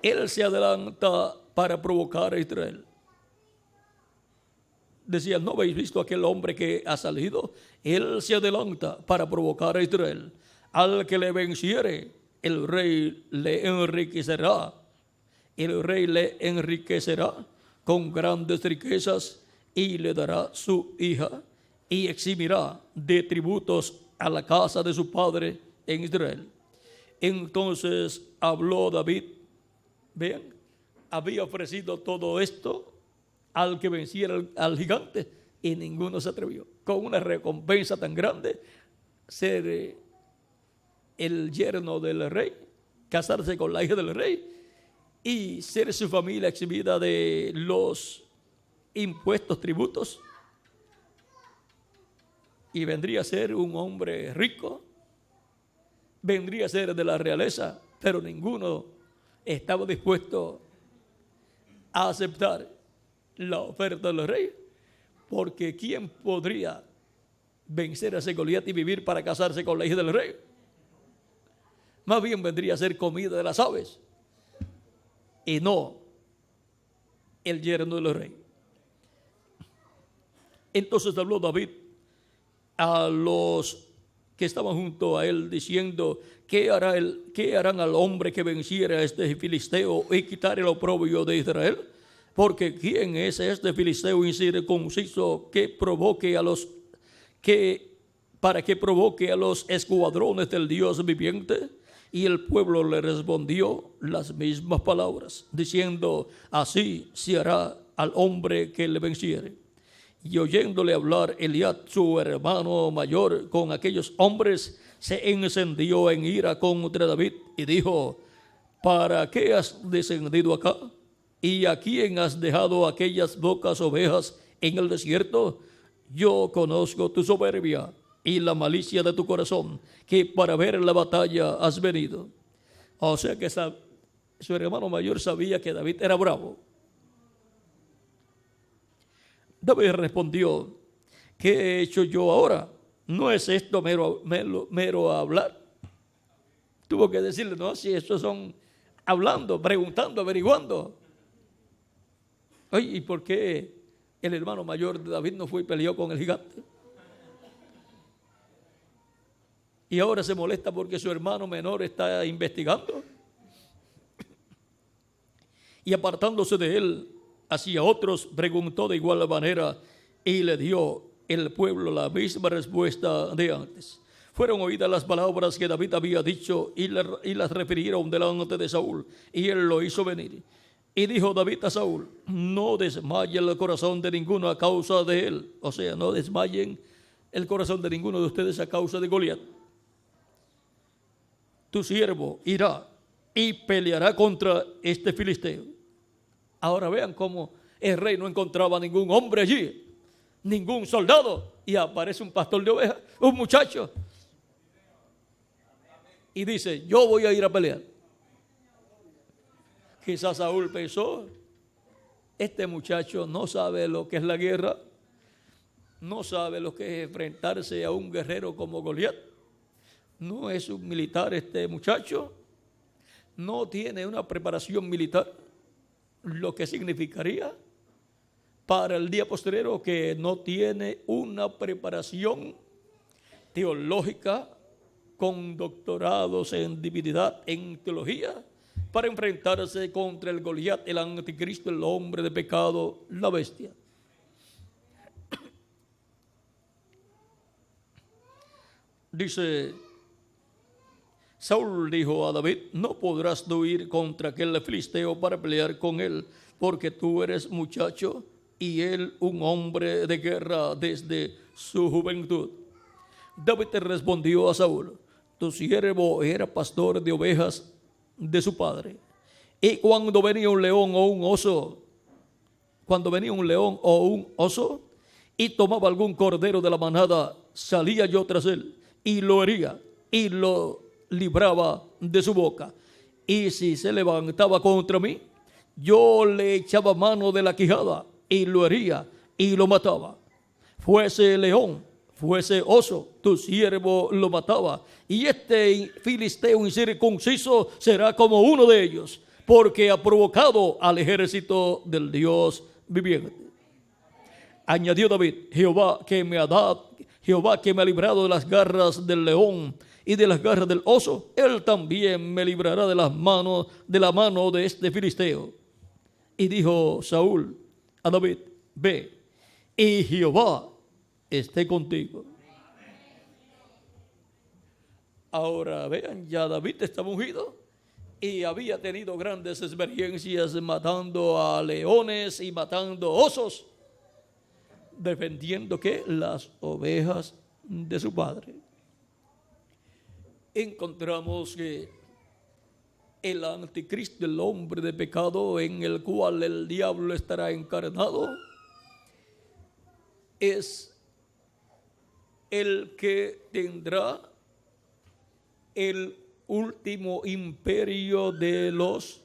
B: Él se adelanta para provocar a Israel. Decía: ¿no habéis visto aquel hombre que ha salido? Él se adelanta para provocar a Israel. Al que le venciere, el rey le enriquecerá. El rey le enriquecerá con grandes riquezas y le dará su hija, y eximirá de tributos a la casa de su padre en Israel. Entonces habló David, vean, había ofrecido todo esto al que venciera al gigante y ninguno se atrevió. Con una recompensa tan grande, ser el yerno del rey, casarse con la hija del rey y ser su familia exhibida de los impuestos, tributos, y vendría a ser un hombre rico, vendría a ser de la realeza, pero ninguno estaba dispuesto a aceptar la oferta del rey, porque ¿quién podría vencer a ese Goliat y vivir para casarse con la hija del rey? Más bien vendría a ser comida de las aves y no el yerno del rey. Entonces habló David a los que estaban junto a él, diciendo: ¿Qué harán al hombre que venciera a este filisteo y quitar el oprobio de Israel? Porque ¿quién es este filisteo incircunciso para que provoque a los escuadrones del Dios viviente? Y el pueblo le respondió las mismas palabras, diciendo: así se hará al hombre que le venciere. Y oyéndole hablar Eliab, su hermano mayor, con aquellos hombres, se encendió en ira contra David y dijo: ¿para qué has descendido acá? ¿Y a quién has dejado aquellas pocas ovejas en el desierto? Yo conozco tu soberbia y la malicia de tu corazón, que para ver la batalla has venido. O sea que su hermano mayor sabía que David era bravo. David respondió: ¿qué he hecho yo ahora? ¿No es esto mero hablar? Tuvo que decirle: no, si estos son hablando, preguntando, averiguando. Oye, ¿y por qué el hermano mayor de David no fue y peleó con el gigante? Y ahora se molesta porque su hermano menor está investigando. Y apartándose de él hacia otros, preguntó de igual manera, y le dio el pueblo la misma respuesta de antes. Fueron oídas las palabras que David había dicho y las refirieron delante de Saúl, y él lo hizo venir. Y dijo David a Saúl: no desmaye el corazón de ninguno a causa de él. O sea, no desmayen el corazón de ninguno de ustedes a causa de Goliat. Tu siervo irá y peleará contra este filisteo. Ahora vean cómo el rey no encontraba ningún hombre allí, ningún soldado, y aparece un pastor de ovejas, un muchacho, y dice: yo voy a ir a pelear. Quizás Saúl pensó: este muchacho no sabe lo que es la guerra, no sabe lo que es enfrentarse a un guerrero como Goliat, no es un militar este muchacho, no tiene una preparación militar, lo que significaría para el día posterior que no tiene una preparación teológica con doctorados en divinidad, en teología, para enfrentarse contra el Goliat, el anticristo, el hombre de pecado, la bestia. Dice: Saúl dijo a David: no podrás tú ir contra aquel filisteo para pelear con él, porque tú eres muchacho y él un hombre de guerra desde su juventud. David respondió a Saúl: tu siervo era pastor de ovejas de su padre, y cuando venía un león o un oso, y tomaba algún cordero de la manada, salía yo tras él y lo hería y lo libraba de su boca. Y si se levantaba contra mí, yo le echaba mano de la quijada y lo hería y lo mataba. Fuese león, fuese oso, tu siervo lo mataba. Y este filisteo incircunciso será como uno de ellos, porque ha provocado al ejército del Dios viviente. Añadió David: Jehová que me ha librado de las garras del león y de las garras del oso, él también me librará de la mano de este filisteo. Y dijo Saúl a David: ve, y Jehová esté contigo. Ahora vean, ya David estaba ungido y había tenido grandes experiencias matando a leones y matando osos, defendiendo que las ovejas de su padre. Encontramos que el anticristo, el hombre de pecado en el cual el diablo estará encarnado, es el que tendrá el último imperio de los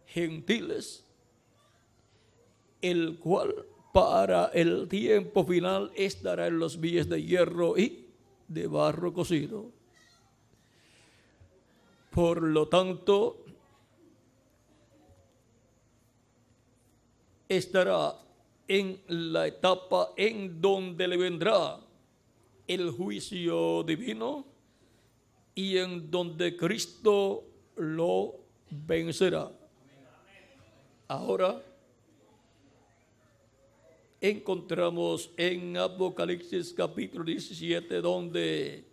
B: gentiles, el cual para el tiempo final estará en los pies de hierro y de barro cocido. Por lo tanto, estará en la etapa en donde le vendrá el juicio divino y en donde Cristo lo vencerá. Ahora encontramos en Apocalipsis capítulo 17, donde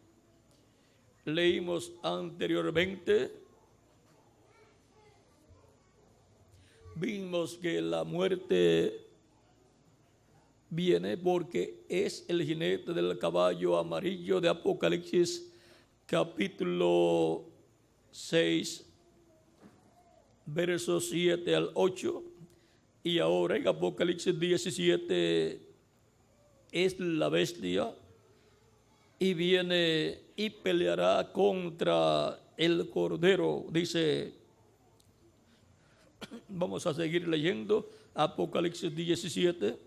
B: leímos anteriormente, vimos que la muerte viene porque es el jinete del caballo amarillo de Apocalipsis capítulo 6, versos 7 al 8, y ahora en Apocalipsis 17 es la bestia y viene y peleará contra el Cordero. Dice, vamos a seguir leyendo Apocalipsis 17.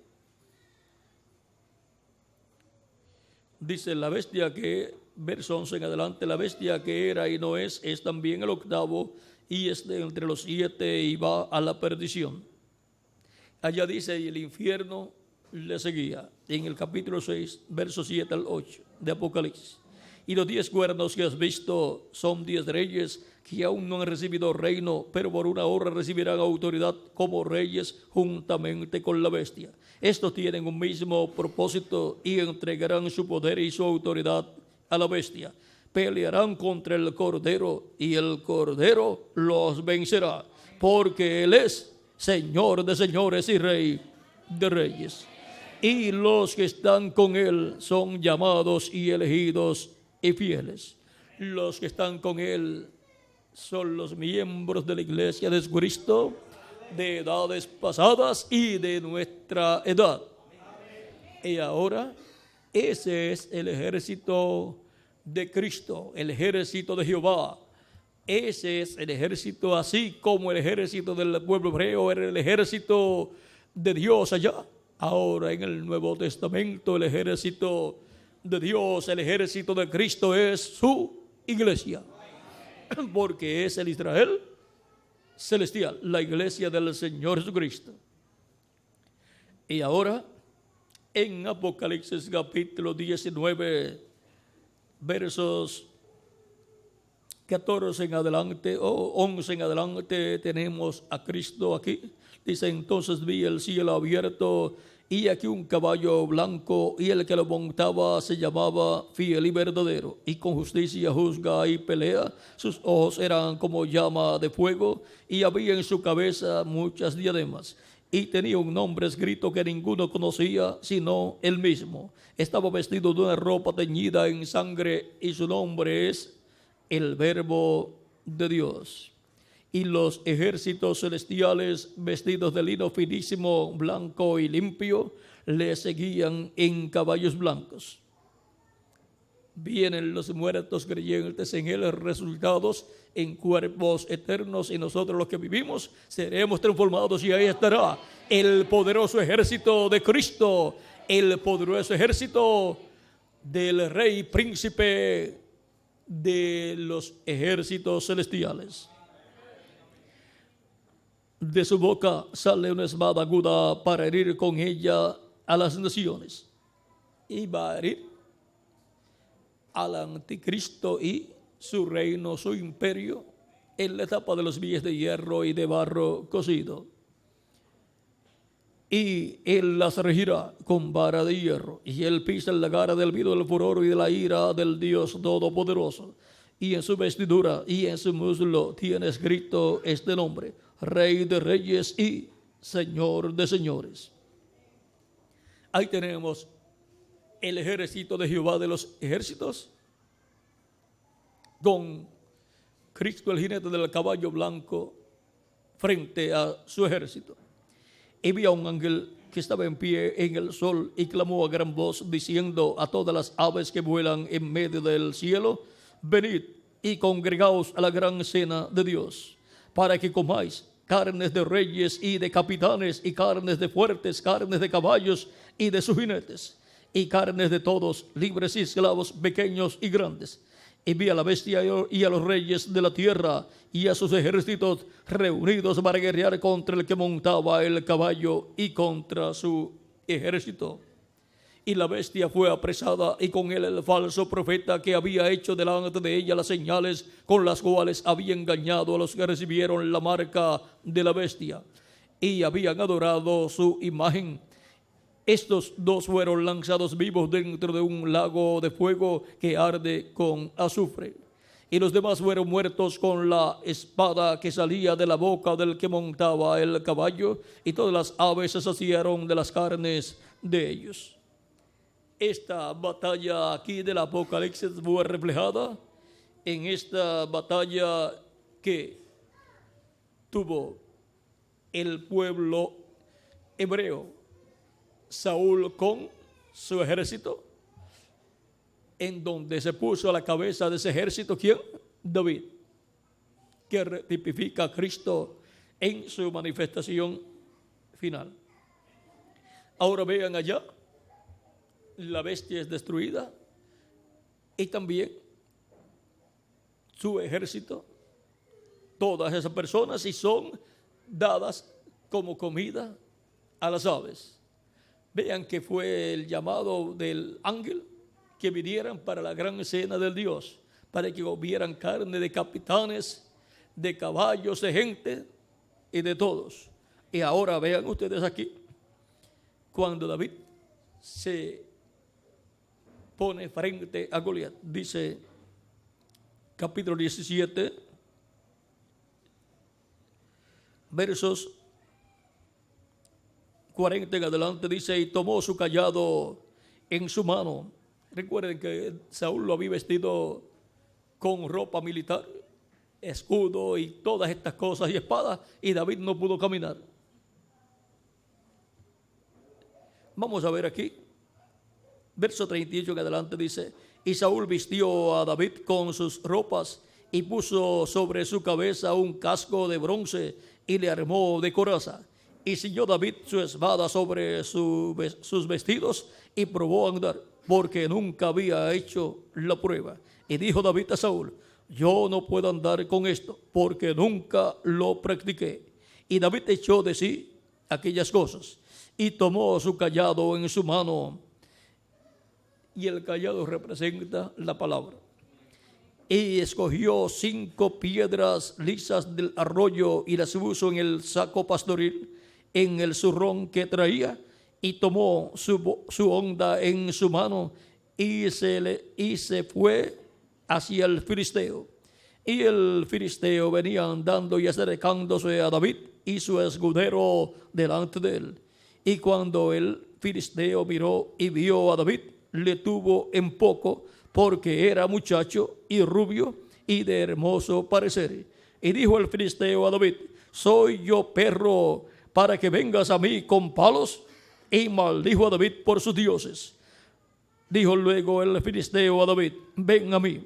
B: Dice la bestia que, verso 11 en adelante, la bestia que era y no es también el octavo y es de entre los 7 y va a la perdición. Allá dice, y el infierno le seguía, en el capítulo 6, versos 7 al 8 de Apocalipsis. Y los 10 cuernos que has visto son 10 reyes que aún no han recibido reino, pero por una hora recibirán autoridad como reyes juntamente con la bestia. Estos tienen un mismo propósito y entregarán su poder y su autoridad a la bestia. Pelearán contra el Cordero y el Cordero los vencerá, porque Él es Señor de señores y Rey de reyes. Y los que están con Él son llamados y elegidos y fieles. Los que están con Él son los miembros de la iglesia de Cristo, de edades pasadas y de nuestra edad. Y ahora ese es el ejército de Cristo, el ejército de Jehová. Ese es el ejército, así como el ejército del pueblo hebreo era el ejército de Dios allá. Ahora en el Nuevo Testamento el ejército de Dios, el ejército de Cristo es su iglesia, porque es el Israel celestial, la iglesia del Señor Jesucristo. Y ahora en Apocalipsis capítulo 19, versos 14 en adelante o 11 en adelante, tenemos a Cristo aquí. Dice, entonces vi el cielo abierto y aquí un caballo blanco, y el que lo montaba se llamaba Fiel y Verdadero, y con justicia juzga y pelea. Sus ojos eran como llama de fuego, y había en su cabeza muchas diademas, y tenía un nombre escrito que ninguno conocía sino él mismo. Estaba vestido de una ropa teñida en sangre, y su nombre es el Verbo de Dios. Y los ejércitos celestiales, vestidos de lino finísimo, blanco y limpio, le seguían en caballos blancos. Vienen los muertos creyentes en él, resultados en cuerpos eternos, y nosotros los que vivimos seremos transformados, y ahí estará el poderoso ejército de Cristo, el poderoso ejército del Rey Príncipe de los ejércitos celestiales. De su boca sale una espada aguda para herir con ella a las naciones, y va a herir al anticristo y su reino, su imperio, en la etapa de los pies de hierro y de barro cocido. y él las regirá con vara de hierro, y él pisa el lagar del vino del furor y de la ira del Dios Todopoderoso. Y en su vestidura y en su muslo tiene escrito este nombre: Rey de Reyes y Señor de Señores. Ahí tenemos el ejército de Jehová de los ejércitos, con Cristo el jinete del caballo blanco frente a su ejército. Y vi a un ángel que estaba en pie en el sol y clamó a gran voz, diciendo a todas las aves que vuelan en medio del cielo: venid y congregaos a la gran cena de Dios, para que comáis carnes de reyes y de capitanes, y carnes de fuertes, carnes de caballos y de sus jinetes, y carnes de todos, libres y esclavos, pequeños y grandes. Y vi a la bestia y a los reyes de la tierra y a sus ejércitos reunidos para guerrear contra el que montaba el caballo y contra su ejército. Y la bestia fue apresada, y con él el falso profeta que había hecho delante de ella las señales con las cuales había engañado a los que recibieron la marca de la bestia y habían adorado su imagen. Estos dos fueron lanzados vivos dentro de un lago de fuego que arde con azufre. Y los demás fueron muertos con la espada que salía de la boca del que montaba el caballo, y todas las aves se saciaron de las carnes de ellos. Esta batalla aquí del Apocalipsis fue reflejada en esta batalla que tuvo el pueblo hebreo, Saúl con su ejército, en donde se puso a la cabeza de ese ejército, ¿quién? David, que tipifica a Cristo en su manifestación final. Ahora vean allá, la bestia es destruida y también su ejército, todas esas personas, y son dadas como comida a las aves. Vean que fue el llamado del ángel que vinieran para la gran cena del Dios, para que hubieran carne de capitanes, de caballos, de gente y de todos. Y ahora vean ustedes aquí, cuando David se pone frente a Goliat, dice capítulo 17, versos 40 en adelante, dice: y tomó su cayado en su mano. Recuerden que Saúl lo había vestido con ropa militar, escudo y todas estas cosas y espadas, y David no pudo caminar. Vamos a ver aquí, verso 38 en adelante, dice: y Saúl vistió a David con sus ropas y puso sobre su cabeza un casco de bronce y le armó de coraza. Y ciñó David su espada sobre sus vestidos y probó a andar, porque nunca había hecho la prueba. Y dijo David a Saúl: yo no puedo andar con esto, porque nunca lo practiqué. Y David echó de sí aquellas cosas y tomó su cayado en su mano. Y el cayado representa la palabra. Y escogió 5 piedras lisas del arroyo y las puso en el saco pastoril, en el zurrón que traía, y tomó su honda en su mano y se fue hacia el filisteo. Y el filisteo venía andando y acercándose a David y su escudero delante de él. Y cuando el filisteo miró y vio a David, le tuvo en poco, porque era muchacho y rubio y de hermoso parecer. Y dijo el filisteo a David: ¿soy yo perro para que vengas a mí con palos? Y maldijo a David por sus dioses. Dijo luego el filisteo a David: ven a mí,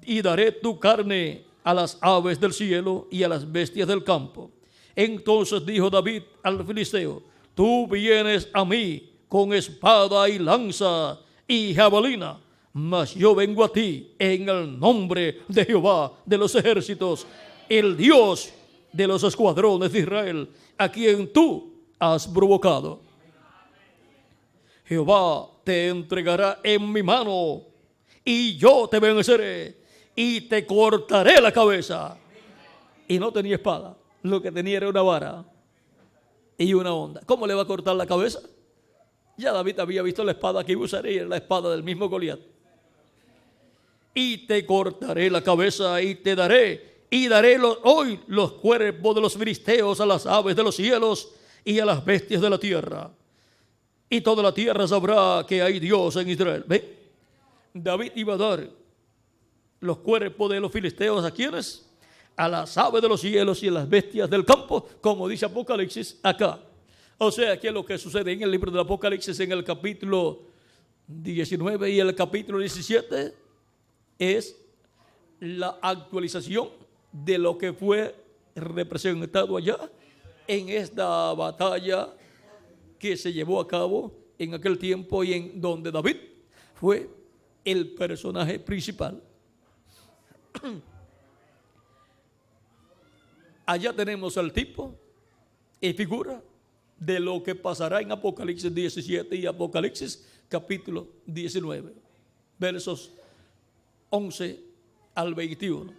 B: y daré tu carne a las aves del cielo y a las bestias del campo. Entonces dijo David al filisteo: tú vienes a mí con espada y lanza y jabalina, mas yo vengo a ti en el nombre de Jehová de los ejércitos, el Dios de los escuadrones de Israel, a quien tú has provocado. Jehová te entregará en mi mano, y yo te venceré, y te cortaré la cabeza. Y no tenía espada, lo que tenía era una vara. y una honda. ¿Cómo le va a cortar la cabeza? Ya David había visto la espada que iba a usar y era la espada del mismo Goliat. Y te cortaré la cabeza y te daré, y daré hoy los cuerpos de los filisteos a las aves de los cielos y a las bestias de la tierra. Y toda la tierra sabrá que hay Dios en Israel. ¿Ve? David iba a dar los cuerpos de los filisteos, ¿a quiénes? A las aves de los cielos y a las bestias del campo, como dice Apocalipsis acá. O sea, que lo que sucede en el libro del Apocalipsis en el capítulo 19 y el capítulo 17 es la actualización de lo que fue representado allá en esta batalla que se llevó a cabo en aquel tiempo y en donde David fue el personaje principal. Allá tenemos al tipo y figura de lo que pasará en Apocalipsis 17 y Apocalipsis capítulo 19, versos 11 al 21.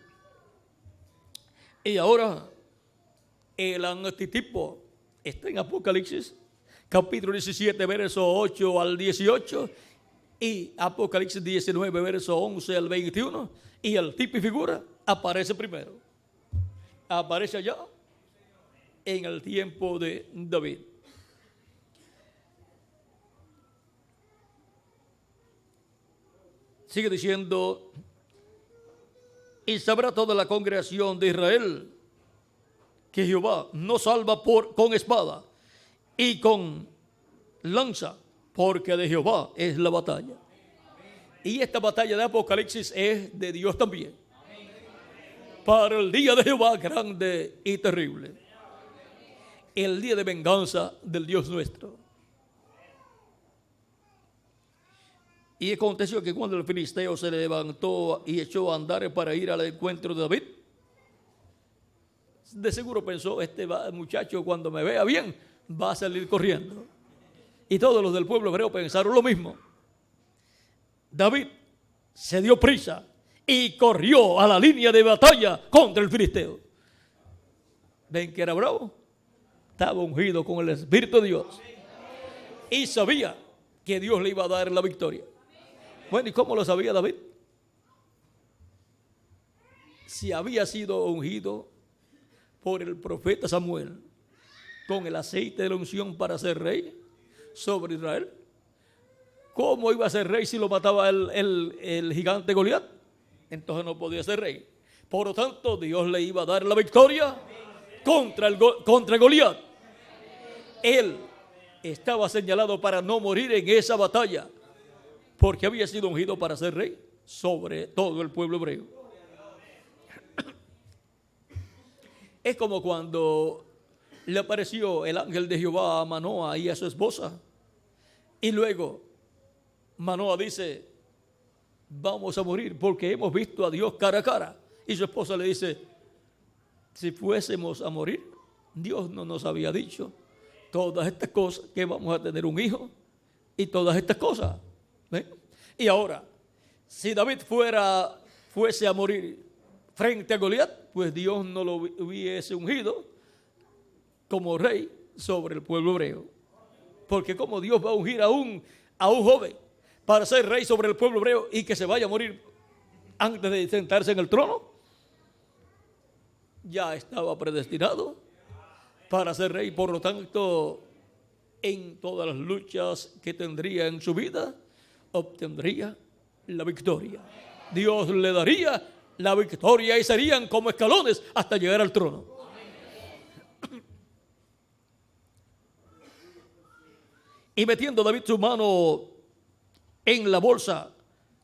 B: Y ahora el antitipo está en Apocalipsis capítulo 17, verso 8 al 18 y Apocalipsis 19, verso 11 al 21. Y el tipo y figura aparece primero. Aparece allá en el tiempo de David. Sigue diciendo: y sabrá toda la congregación de Israel que Jehová no salva con espada y con lanza, porque de Jehová es la batalla. Y esta batalla de Apocalipsis es de Dios también. Para el día de Jehová grande y terrible. El día de venganza del Dios nuestro. Y aconteció que cuando el filisteo se levantó y echó a andar para ir al encuentro de David, de seguro pensó: este muchacho cuando me vea bien va a salir corriendo. Y todos los del pueblo hebreo pensaron lo mismo. David se dio prisa y corrió a la línea de batalla contra el filisteo. ¿Ven que era bravo? Estaba ungido con el Espíritu de Dios y sabía que Dios le iba a dar la victoria. Bueno, ¿y cómo lo sabía David? Si había sido ungido por el profeta Samuel con el aceite de la unción para ser rey sobre Israel, ¿cómo iba a ser rey si lo mataba el gigante Goliat? Entonces no podía ser rey. Por lo tanto, Dios le iba a dar la victoria contra Goliat. Él estaba señalado para no morir en esa batalla, porque había sido ungido para ser rey sobre todo el pueblo hebreo. Es como cuando le apareció el ángel de Jehová a Manoa y a su esposa. Y luego Manoa dice: vamos a morir porque hemos visto a Dios cara a cara. Y su esposa le dice: si fuésemos a morir, Dios no nos había dicho todas estas cosas, que vamos a tener un hijo y todas estas cosas. ¿Ven? Y ahora, si David fuese a morir frente a Goliat, pues Dios no lo hubiese ungido como rey sobre el pueblo hebreo. Porque como Dios va a ungir a un joven para ser rey sobre el pueblo hebreo y que se vaya a morir antes de sentarse en el trono, ya estaba predestinado para ser rey. Por lo tanto, en todas las luchas que tendría en su vida, obtendría la victoria. Dios le daría la victoria y serían como escalones hasta llegar al trono. Y metiendo David su mano en la bolsa,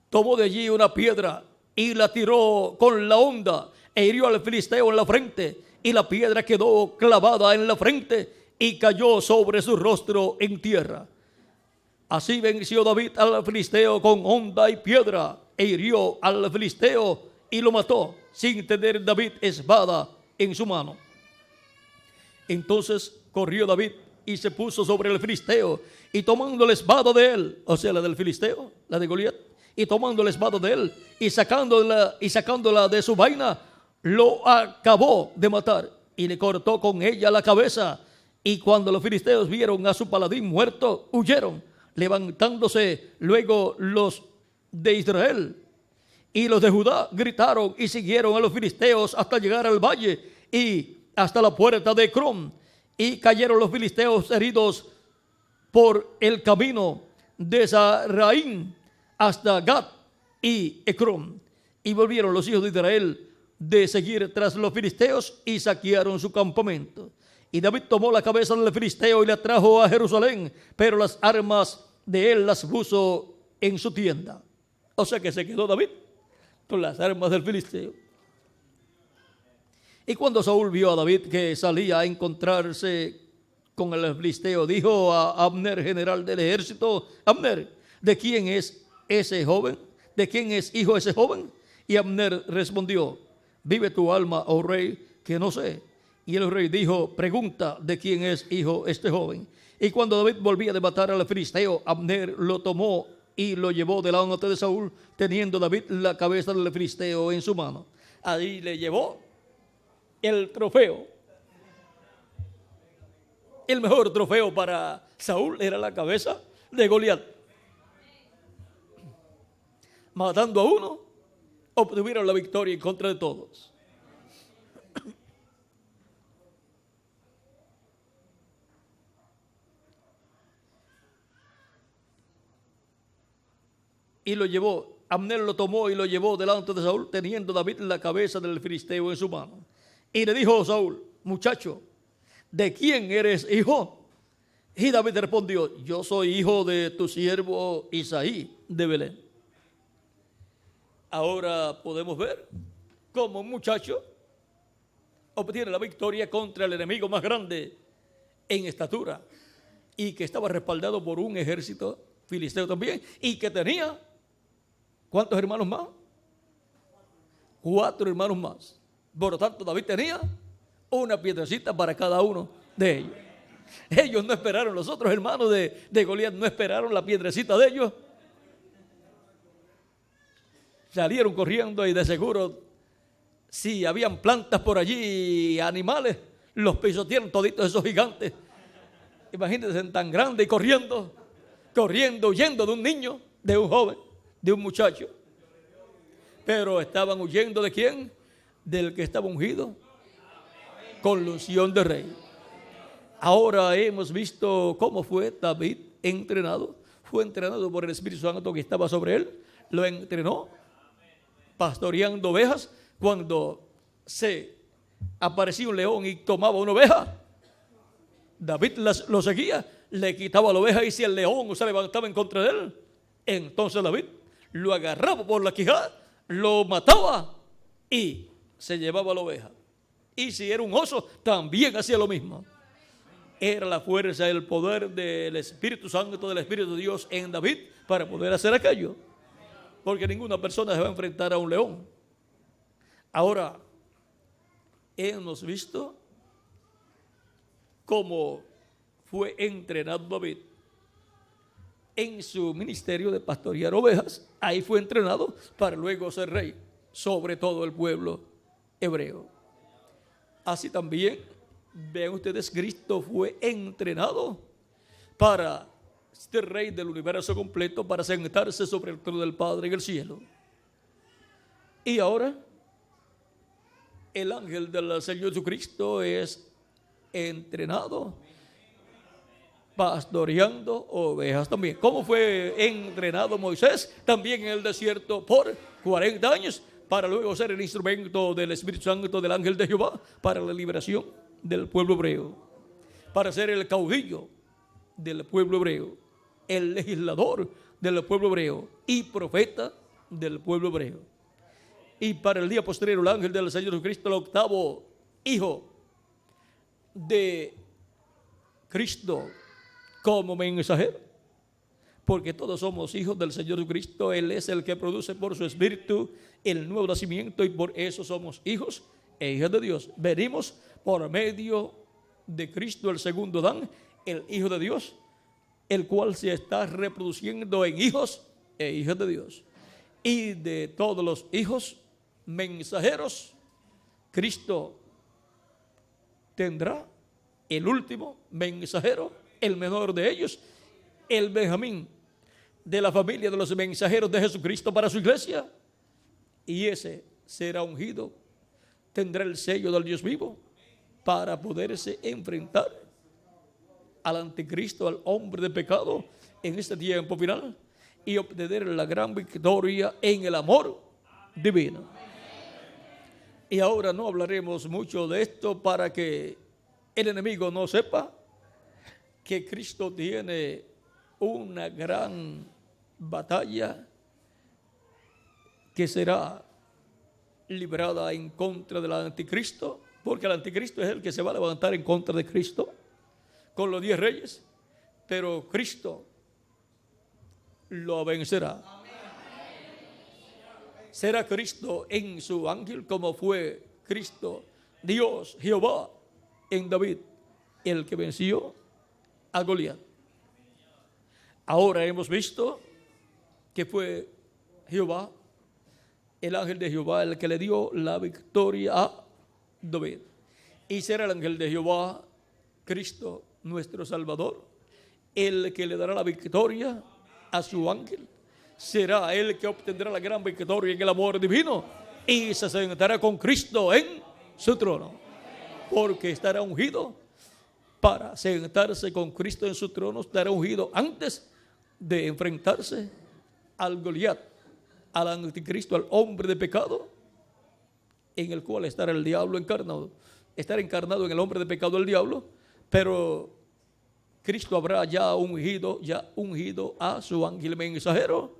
B: tomó de allí una piedra y la tiró con la honda e hirió al filisteo en la frente, y la piedra quedó clavada en la frente y cayó sobre su rostro en tierra. Así venció David al filisteo con honda y piedra, e hirió al filisteo y lo mató, sin tener David espada en su mano. Entonces corrió David y se puso sobre el filisteo, y tomando la espada de él, o sea, la del filisteo, la de Goliat, y tomando la espada de él y sacándola de su vaina, lo acabó de matar y le cortó con ella la cabeza Y cuando los filisteos vieron a su paladín muerto, huyeron, levantándose luego los de Israel y los de Judá gritaron y siguieron a los filisteos hasta llegar al valle y hasta la puerta de Ecrón. Y cayeron los filisteos heridos por el camino de Saraín hasta Gat y Ecrón. Y volvieron los hijos de Israel de seguir tras los filisteos y saquearon su campamento. Y David tomó la cabeza del filisteo y la trajo a Jerusalén, pero las armas de él las puso en su tienda. O sea que se quedó David con las armas del filisteo. Y cuando Saúl vio a David que salía a encontrarse con el filisteo, dijo a Abner, general del ejército: Abner, ¿de quién es ese joven? ¿De quién es hijo ese joven? Y Abner respondió: vive tu alma, oh rey, que no sé. Y el rey dijo: pregunta de quién es hijo este joven. Y cuando David volvía de matar al filisteo, Abner lo tomó y lo llevó delante de Saúl, teniendo David la cabeza del filisteo en su mano. Ahí le llevó el trofeo. El mejor trofeo para Saúl era la cabeza de Goliat. Matando a uno, obtuvieron la victoria en contra de todos. Y lo llevó, Abner lo tomó y lo llevó delante de Saúl, teniendo David la cabeza del filisteo en su mano. Y le dijo Saúl: muchacho, ¿de quién eres hijo? Y David respondió: yo soy hijo de tu siervo Isaí de Belén. Ahora podemos ver cómo un muchacho obtiene la victoria contra el enemigo más grande en estatura y que estaba respaldado por un ejército filisteo también, y que tenía ¿cuántos hermanos más? 4 hermanos más. Por lo tanto, David tenía una piedrecita para cada uno de ellos. Ellos no esperaron, los otros hermanos de Goliat no esperaron la piedrecita de ellos. Salieron corriendo y de seguro, si habían plantas por allí, animales, los pisotearon toditos esos gigantes. Imagínense tan grande y corriendo, huyendo de un niño, de un joven, de un muchacho. Pero estaban huyendo ¿de quién? Del que estaba ungido con la unción de rey. Ahora hemos visto cómo fue David entrenado. Fue entrenado por el Espíritu Santo que estaba sobre él. Lo entrenó pastoreando ovejas. Cuando se aparecía un león y tomaba una oveja, David lo seguía, le quitaba la oveja, y si el león se levantaba en contra de él, entonces David lo agarraba por la quijada, lo mataba y se llevaba la oveja. Y si era un oso, también hacía lo mismo. Era la fuerza, el poder del Espíritu Santo, del Espíritu de Dios en David para poder hacer aquello. Porque ninguna persona se va a enfrentar a un león. Ahora, hemos visto cómo fue entrenado David en su ministerio de pastorear ovejas. Ahí fue entrenado para luego ser rey sobre todo el pueblo hebreo. Así también, vean ustedes, Cristo fue entrenado para ser rey del universo completo, para sentarse sobre el trono del Padre en el cielo. Y ahora, el ángel del Señor Jesucristo es entrenado pastoreando ovejas también. ¿Cómo fue entrenado Moisés? También en el desierto por 40 años, para luego ser el instrumento del Espíritu Santo del ángel de Jehová para la liberación del pueblo hebreo, para ser el caudillo del pueblo hebreo, el legislador del pueblo hebreo y profeta del pueblo hebreo. Y para el día posterior, el ángel del Señor Jesucristo, el octavo hijo de Cristo, como mensajero, porque todos somos hijos del Señor Jesucristo. Él es el que produce por su espíritu el nuevo nacimiento, y por eso somos hijos e hijas de Dios. Venimos por medio de Cristo, el segundo Adán, el Hijo de Dios, el cual se está reproduciendo en hijos e hijas de Dios. Y de todos los hijos mensajeros, Cristo tendrá el último mensajero, el menor de ellos, el Benjamín de la familia de los mensajeros de Jesucristo para su iglesia. Y ese será ungido, tendrá el sello del Dios vivo para poderse enfrentar al anticristo, al hombre de pecado en este tiempo final y obtener la gran victoria en el amor divino. Y ahora no hablaremos mucho de esto para que el enemigo no sepa que Cristo tiene una gran batalla que será librada en contra del anticristo, porque el anticristo es el que se va a levantar en contra de Cristo con los 10 reyes, pero Cristo lo vencerá. Será Cristo en su ángel como fue Cristo, Dios, Jehová, en David, el que venció a Goliat. Ahora hemos visto que fue Jehová, el ángel de Jehová, el que le dio la victoria a David. Y será el ángel de Jehová, Cristo, nuestro Salvador, el que le dará la victoria a su ángel. Será él que obtendrá la gran victoria en el amor divino y se sentará con Cristo en su trono, porque estará ungido para sentarse con Cristo en su trono. Estará ungido antes de enfrentarse al Goliat, al anticristo, al hombre de pecado, en el cual estará el diablo encarnado. Estará encarnado en el hombre de pecado el diablo, pero Cristo habrá ya ungido a su ángel mensajero,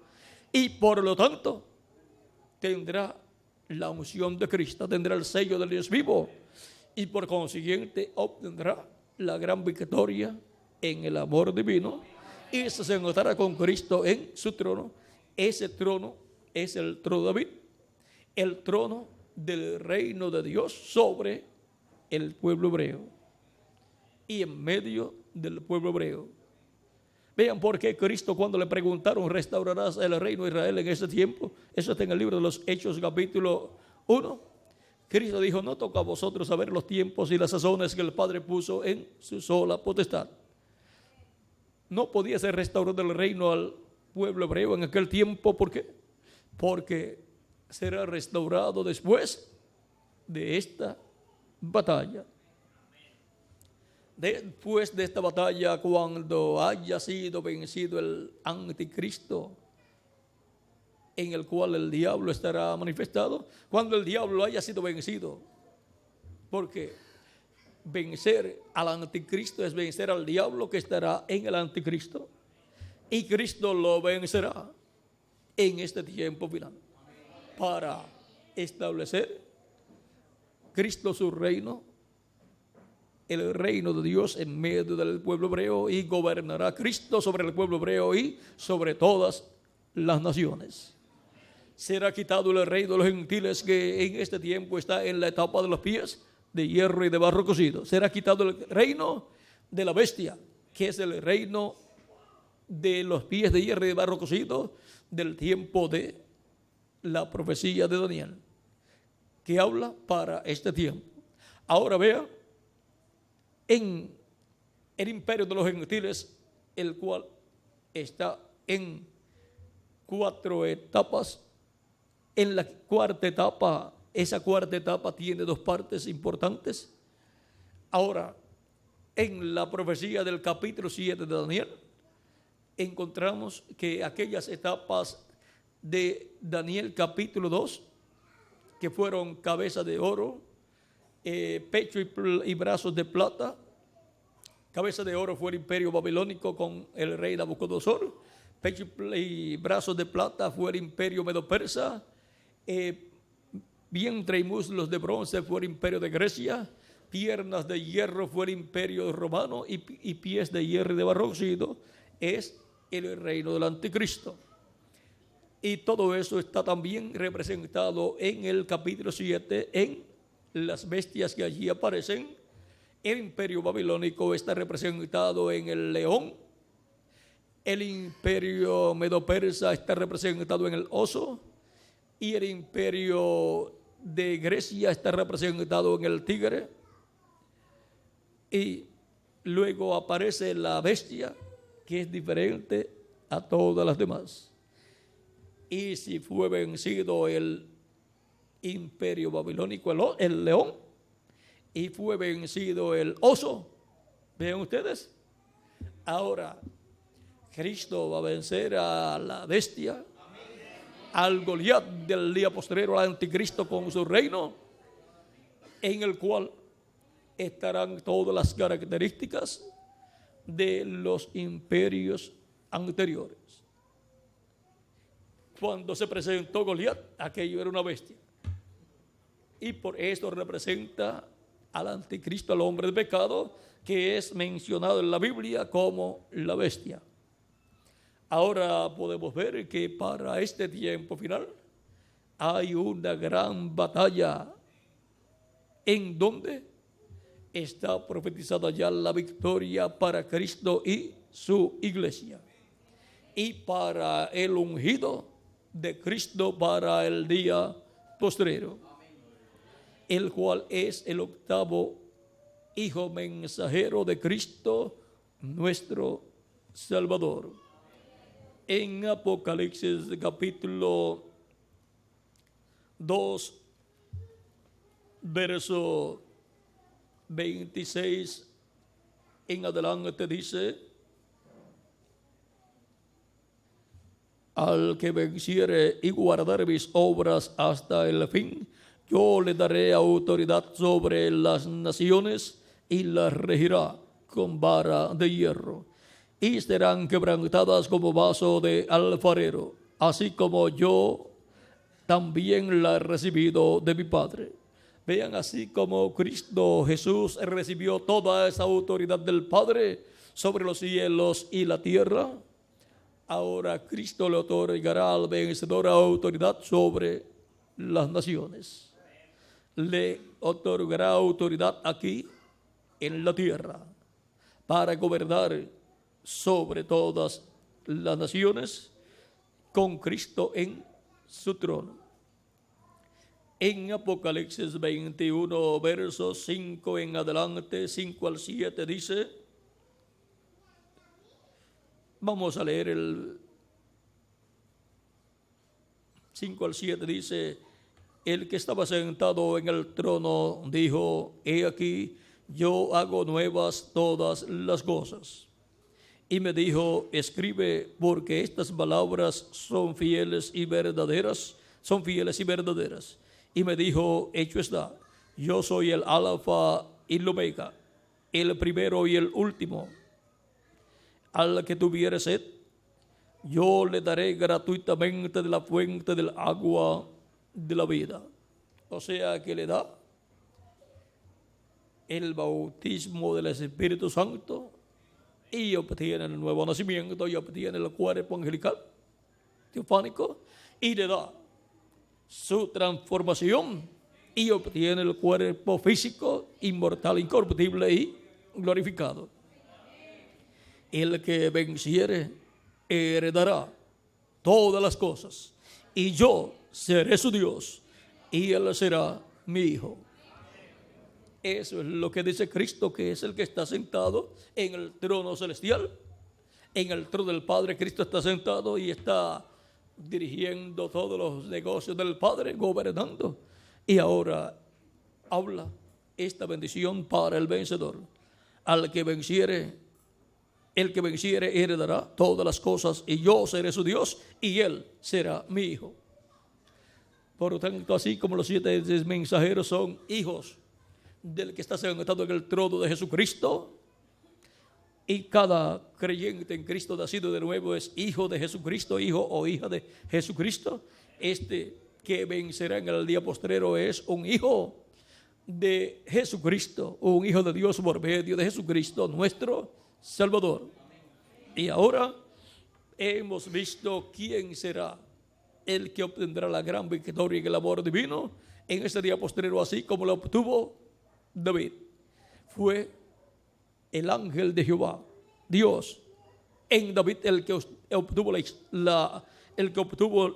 B: y por lo tanto tendrá la unción de Cristo, tendrá el sello del Dios vivo, y por consiguiente obtendrá la gran victoria en el amor divino y se sentará con Cristo en su trono. Ese trono es el trono de David, el trono del reino de Dios sobre el pueblo hebreo y en medio del pueblo hebreo. Vean por qué Cristo, cuando le preguntaron, ¿restaurarás el reino de Israel en ese tiempo? Eso está en el libro de los Hechos, capítulo 1. Cristo dijo: no toca a vosotros saber los tiempos y las sazones que el Padre puso en su sola potestad. No podía ser restaurado el reino al pueblo hebreo en aquel tiempo. ¿Por qué? Porque será restaurado después de esta batalla. Después de esta batalla, cuando haya sido vencido el anticristo, en el cual el diablo estará manifestado, cuando el diablo haya sido vencido, porque vencer al anticristo es vencer al diablo que estará en el anticristo, y Cristo lo vencerá en este tiempo final para establecer Cristo su reino, el reino de Dios en medio del pueblo hebreo, y gobernará Cristo sobre el pueblo hebreo y sobre todas las naciones. Será quitado el reino de los gentiles, que en este tiempo está en la etapa de los pies de hierro y de barro cocido. Será quitado el reino de la bestia, que es el reino de los pies de hierro y de barro cocido del tiempo de la profecía de Daniel, que habla para este tiempo. Ahora vea, en el imperio de los gentiles, el cual está en 4 etapas. En la cuarta etapa, esa cuarta etapa tiene 2 partes importantes. Ahora, en la profecía del capítulo 7 de Daniel, encontramos que aquellas etapas de Daniel capítulo 2, que fueron cabeza de oro, pecho y brazos de plata. Cabeza de oro fue el imperio babilónico con el rey Nabucodonosor. Pecho y brazos de plata fue el imperio medo-persa. Vientre y muslos de bronce fue el imperio de Grecia. Piernas de hierro fue el imperio romano, y pies de hierro y de barro cocido es el reino del anticristo. Y todo eso está también representado en el capítulo 7 en las bestias que allí aparecen. El imperio babilónico está representado en el león. El imperio medo-persa está representado en el oso. Y el imperio de Grecia está representado en el tigre. Y luego aparece la bestia, que es diferente a todas las demás. Y si fue vencido el imperio babilónico, el león, y fue vencido el oso, vean ustedes, ahora Cristo va a vencer a la bestia, al Goliat del día posterior, al anticristo con su reino, en el cual estarán todas las características de los imperios anteriores. Cuando se presentó Goliat, aquello era una bestia. Y por esto representa al anticristo, al hombre de pecado, que es mencionado en la Biblia como la bestia. Ahora podemos ver que para este tiempo final hay una gran batalla en donde está profetizada ya la victoria para Cristo y su iglesia, y para el ungido de Cristo para el día postrero, el cual es el octavo hijo mensajero de Cristo, nuestro Salvador. En Apocalipsis capítulo 2, verso 26 en adelante dice: al que venciere y guardare mis obras hasta el fin, yo le daré autoridad sobre las naciones y las regirá con vara de hierro, y serán quebrantadas como vaso de alfarero, así como yo también la he recibido de mi Padre. Vean, así como Cristo Jesús recibió toda esa autoridad del Padre sobre los cielos y la tierra, ahora Cristo le otorgará al vencedor autoridad sobre las naciones. Le otorgará autoridad aquí en la tierra para gobernar sobre todas las naciones con Cristo en su trono. En Apocalipsis 21, versos 5 en adelante, 5 al 7 dice, vamos a leer el 5 al 7, dice: el que estaba sentado en el trono dijo: he aquí, yo hago nuevas todas las cosas. Y me dijo: escribe, porque estas palabras son fieles y verdaderas. Y me dijo: hecho está, yo soy el Alfa y el Omega, el primero y el último. Al que tuviere sed, yo le daré gratuitamente de la fuente del agua de la vida. O sea que le da el bautismo del Espíritu Santo y obtiene el nuevo nacimiento y obtiene el cuerpo angelical teofánico, y le da su transformación y obtiene el cuerpo físico inmortal, incorruptible y glorificado. El que venciere heredará todas las cosas, y yo seré su Dios y él será mi hijo. Eso es lo que dice Cristo, que es el que está sentado en el trono celestial, en el trono del Padre. Cristo está sentado y está dirigiendo todos los negocios del Padre, gobernando. Y ahora habla esta bendición para el vencedor. Al que venciere, el que venciere heredará todas las cosas, y yo seré su Dios y él será mi hijo. Por lo tanto, así como los 7 mensajeros son hijos del que está sentado en el trono de Jesucristo, y cada creyente en Cristo nacido de nuevo es hijo de Jesucristo, hijo o hija de Jesucristo, este que vencerá en el día postrero es un hijo de Jesucristo, un hijo de Dios por medio de Jesucristo, nuestro Salvador. Y ahora hemos visto quién será el que obtendrá la gran victoria en el amor divino en este día postrero, así como lo obtuvo David. Fue el ángel de Jehová, Dios, en David el que obtuvo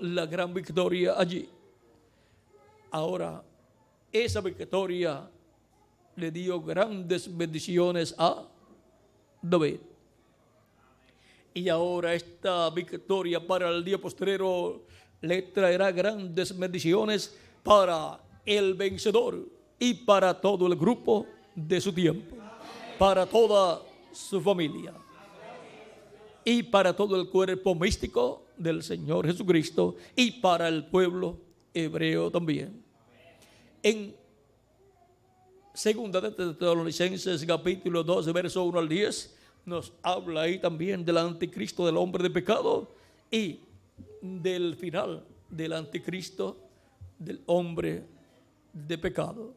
B: la gran victoria allí. Ahora, esa victoria le dio grandes bendiciones a David. Y ahora esta victoria para el día postrero le traerá grandes bendiciones para el vencedor y para todo el grupo de su tiempo, para toda su familia y para todo el cuerpo místico del Señor Jesucristo y para el pueblo hebreo también. En segunda de Tesalonicenses capítulo 2 verso 1 al 10 nos habla ahí también del anticristo, del hombre de pecado, y del final del anticristo, del hombre de pecado.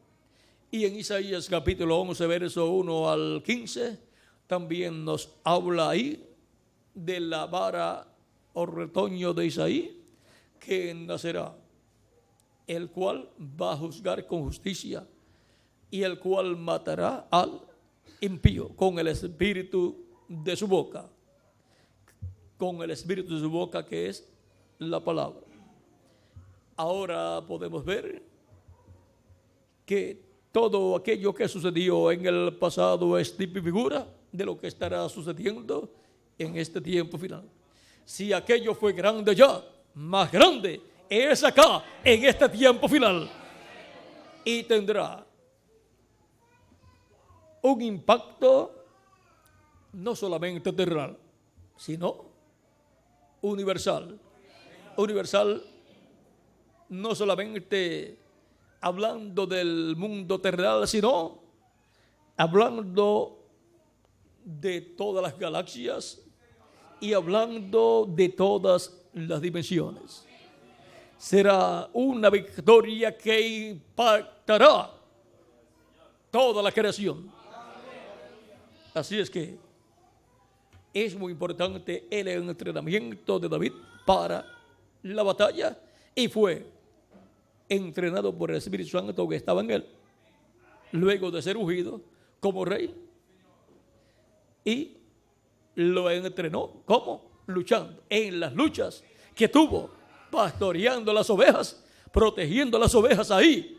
B: Y en Isaías capítulo 11 verso 1 al 15 también nos habla ahí de la vara o retoño de Isaí que nacerá, el cual va a juzgar con justicia y el cual matará al impío con el espíritu de su boca, con el espíritu de su boca, que es la palabra. Ahora podemos ver que todo aquello que sucedió en el pasado es tipo y figura de lo que estará sucediendo en este tiempo final. Si aquello fue grande ya, más grande es acá en este tiempo final, y tendrá un impacto no solamente terrenal, sino universal. Universal no solamente hablando del mundo terrenal, sino hablando de todas las galaxias y hablando de todas las dimensiones. Será una victoria que impactará toda la creación. Así es que es muy importante el entrenamiento de David para la batalla, y fue entrenado por el Espíritu Santo que estaba en él, luego de ser ungido como rey, y lo entrenó como luchando en las luchas que tuvo, pastoreando las ovejas, protegiendo las ovejas. Ahí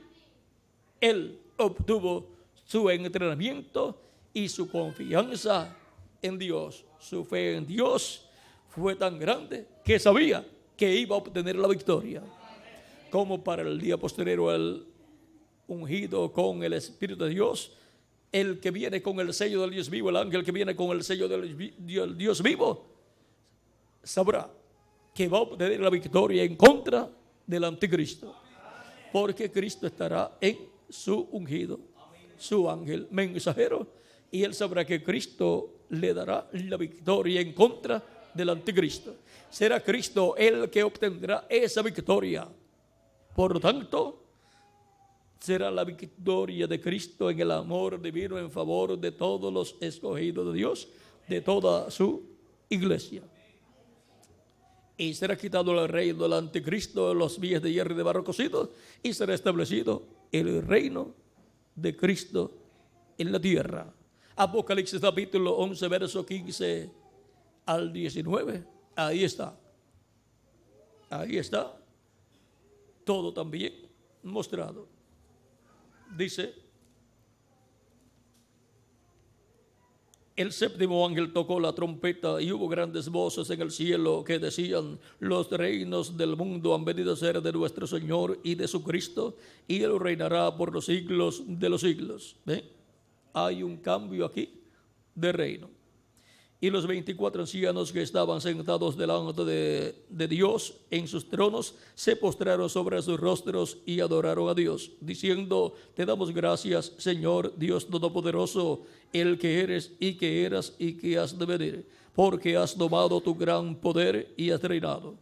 B: él obtuvo su entrenamiento y su confianza en Dios. Su fe en Dios fue tan grande que sabía que iba a obtener la victoria. Como para el día posterior, el ungido con el Espíritu de Dios, el que viene con el sello del Dios vivo, el ángel que viene con el sello del Dios vivo, sabrá que va a obtener la victoria en contra del anticristo, porque Cristo estará en su ungido, su ángel mensajero, y él sabrá que Cristo le dará la victoria en contra del anticristo. Será Cristo el que obtendrá esa victoria. Por lo tanto, será la victoria de Cristo en el amor divino en favor de todos los escogidos de Dios, de toda su iglesia. Y será quitado el reino del anticristo, los pies de hierro y de barro cocido, y será establecido el reino de Cristo en la tierra. Apocalipsis capítulo 11 verso 15 al 19. Ahí está todo también mostrado. Dice: el séptimo ángel tocó la trompeta y hubo grandes voces en el cielo que decían: los reinos del mundo han venido a ser de nuestro Señor y de su Cristo, y Él reinará por los siglos de los siglos. ¿Ven? Hay un cambio aquí de reino. Y los 24 ancianos que estaban sentados delante de Dios en sus tronos se postraron sobre sus rostros y adoraron a Dios, diciendo: te damos gracias, Señor Dios Todopoderoso, el que eres y que eras y que has de venir, porque has tomado tu gran poder y has reinado.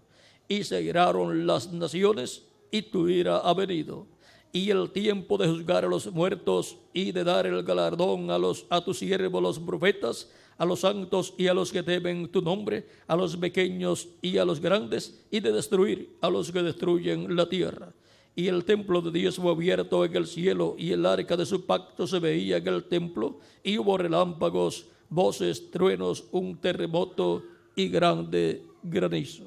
B: Y se iraron las naciones y tu ira ha venido. Y el tiempo de juzgar a los muertos y de dar el galardón a tus siervos los profetas, a los santos y a los que temen tu nombre, a los pequeños y a los grandes, y de destruir a los que destruyen la tierra. Y el templo de Dios fue abierto en el cielo, y el arca de su pacto se veía en el templo, y hubo relámpagos, voces, truenos, un terremoto y grande granizo.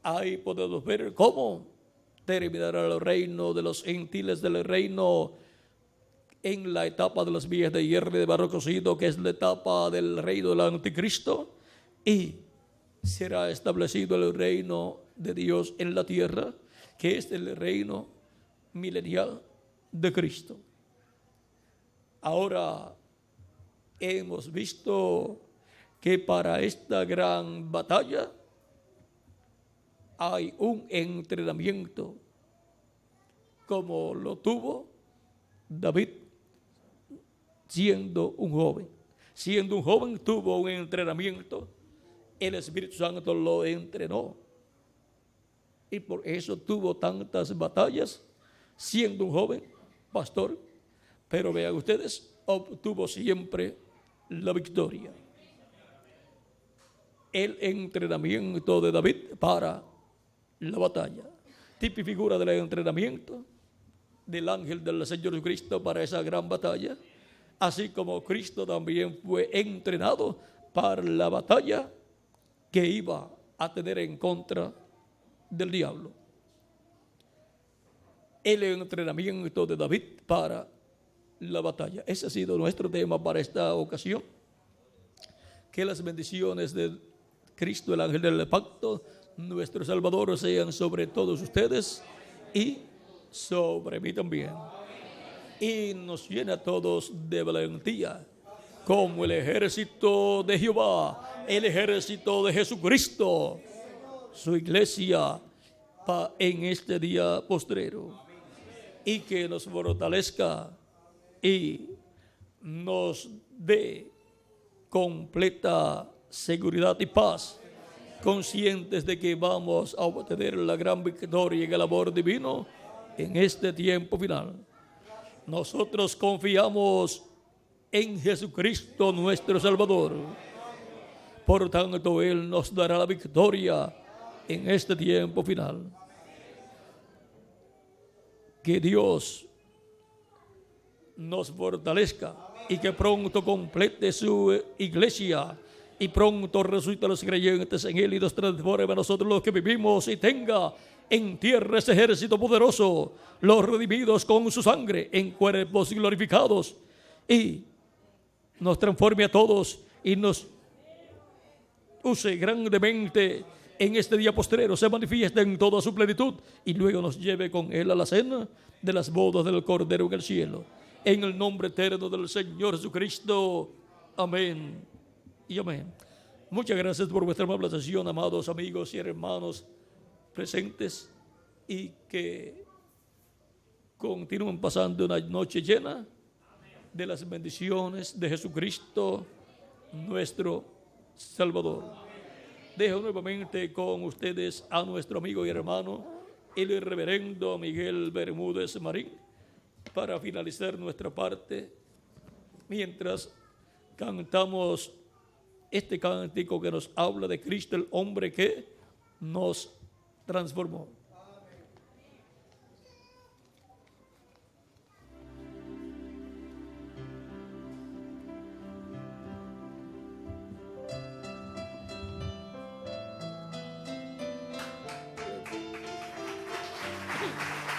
B: Ahí podemos ver cómo terminará el reino de los gentiles, del reino en la etapa de las vías de hierro y de barro cocido, que es la etapa del reino del anticristo, y será establecido el reino de Dios en la tierra, que es el reino milenial de Cristo. Ahora hemos visto que para esta gran batalla hay un entrenamiento como lo tuvo David siendo un joven. Siendo un joven tuvo un entrenamiento, el Espíritu Santo lo entrenó y por eso tuvo tantas batallas siendo un joven pastor, pero vean ustedes, obtuvo siempre la victoria. El entrenamiento de David para la batalla, tipo y figura del entrenamiento del ángel del Señor Jesucristo para esa gran batalla, así como Cristo también fue entrenado para la batalla que iba a tener en contra del diablo. El entrenamiento de David para la batalla. Ese ha sido nuestro tema para esta ocasión. Que las bendiciones de Cristo, el ángel del pacto, nuestro Salvador, sean sobre todos ustedes y sobre mí también. Y nos llena a todos de valentía, como el ejército de Jehová, el ejército de Jesucristo, su iglesia, en este día postrero. Y que nos fortalezca y nos dé completa seguridad y paz, conscientes de que vamos a obtener la gran victoria en el amor divino en este tiempo final. Nosotros confiamos en Jesucristo nuestro Salvador. Por tanto, Él nos dará la victoria en este tiempo final. Que Dios nos fortalezca y que pronto complete su iglesia y pronto resucite los creyentes en Él y nos transforme a nosotros los que vivimos y tenga en tierra ese ejército poderoso, los redimidos con su sangre en cuerpos glorificados, y nos transforme a todos y nos use grandemente en este día postrero, se manifieste en toda su plenitud y luego nos lleve con Él a la cena de las bodas del Cordero en el cielo. En el nombre eterno del Señor Jesucristo. Amén y amén. Muchas gracias por vuestra amable atención, amados amigos y hermanos presentes, y que continúen pasando una noche llena de las bendiciones de Jesucristo, nuestro Salvador. Dejo nuevamente con ustedes a nuestro amigo y hermano, el reverendo Miguel Bermúdez Marín, para finalizar nuestra parte, mientras cantamos este cántico que nos habla de Cristo, el hombre que nos transformó.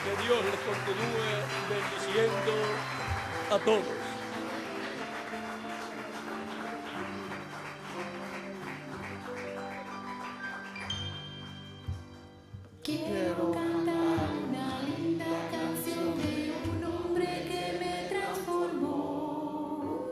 B: Que Dios les continúe bendiciendo a todos.
C: Quiero cantar una linda canción de un hombre que me transformó.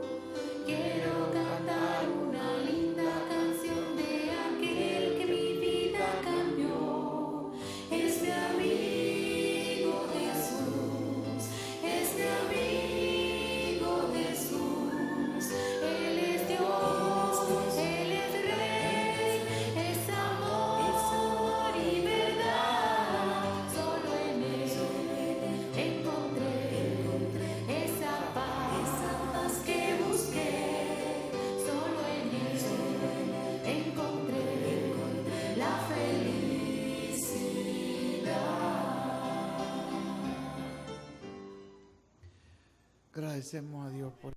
C: Quiero cantar una linda canción de aquel que mi vida cambió. Es mi amigo Jesús, es mi amigo Jesús. Él es Dios, Él es Rey, es amor y verdad. Solo en Él encontré esa paz que busqué. Solo en Él encontré la felicidad.
D: Agradecemos a Dios por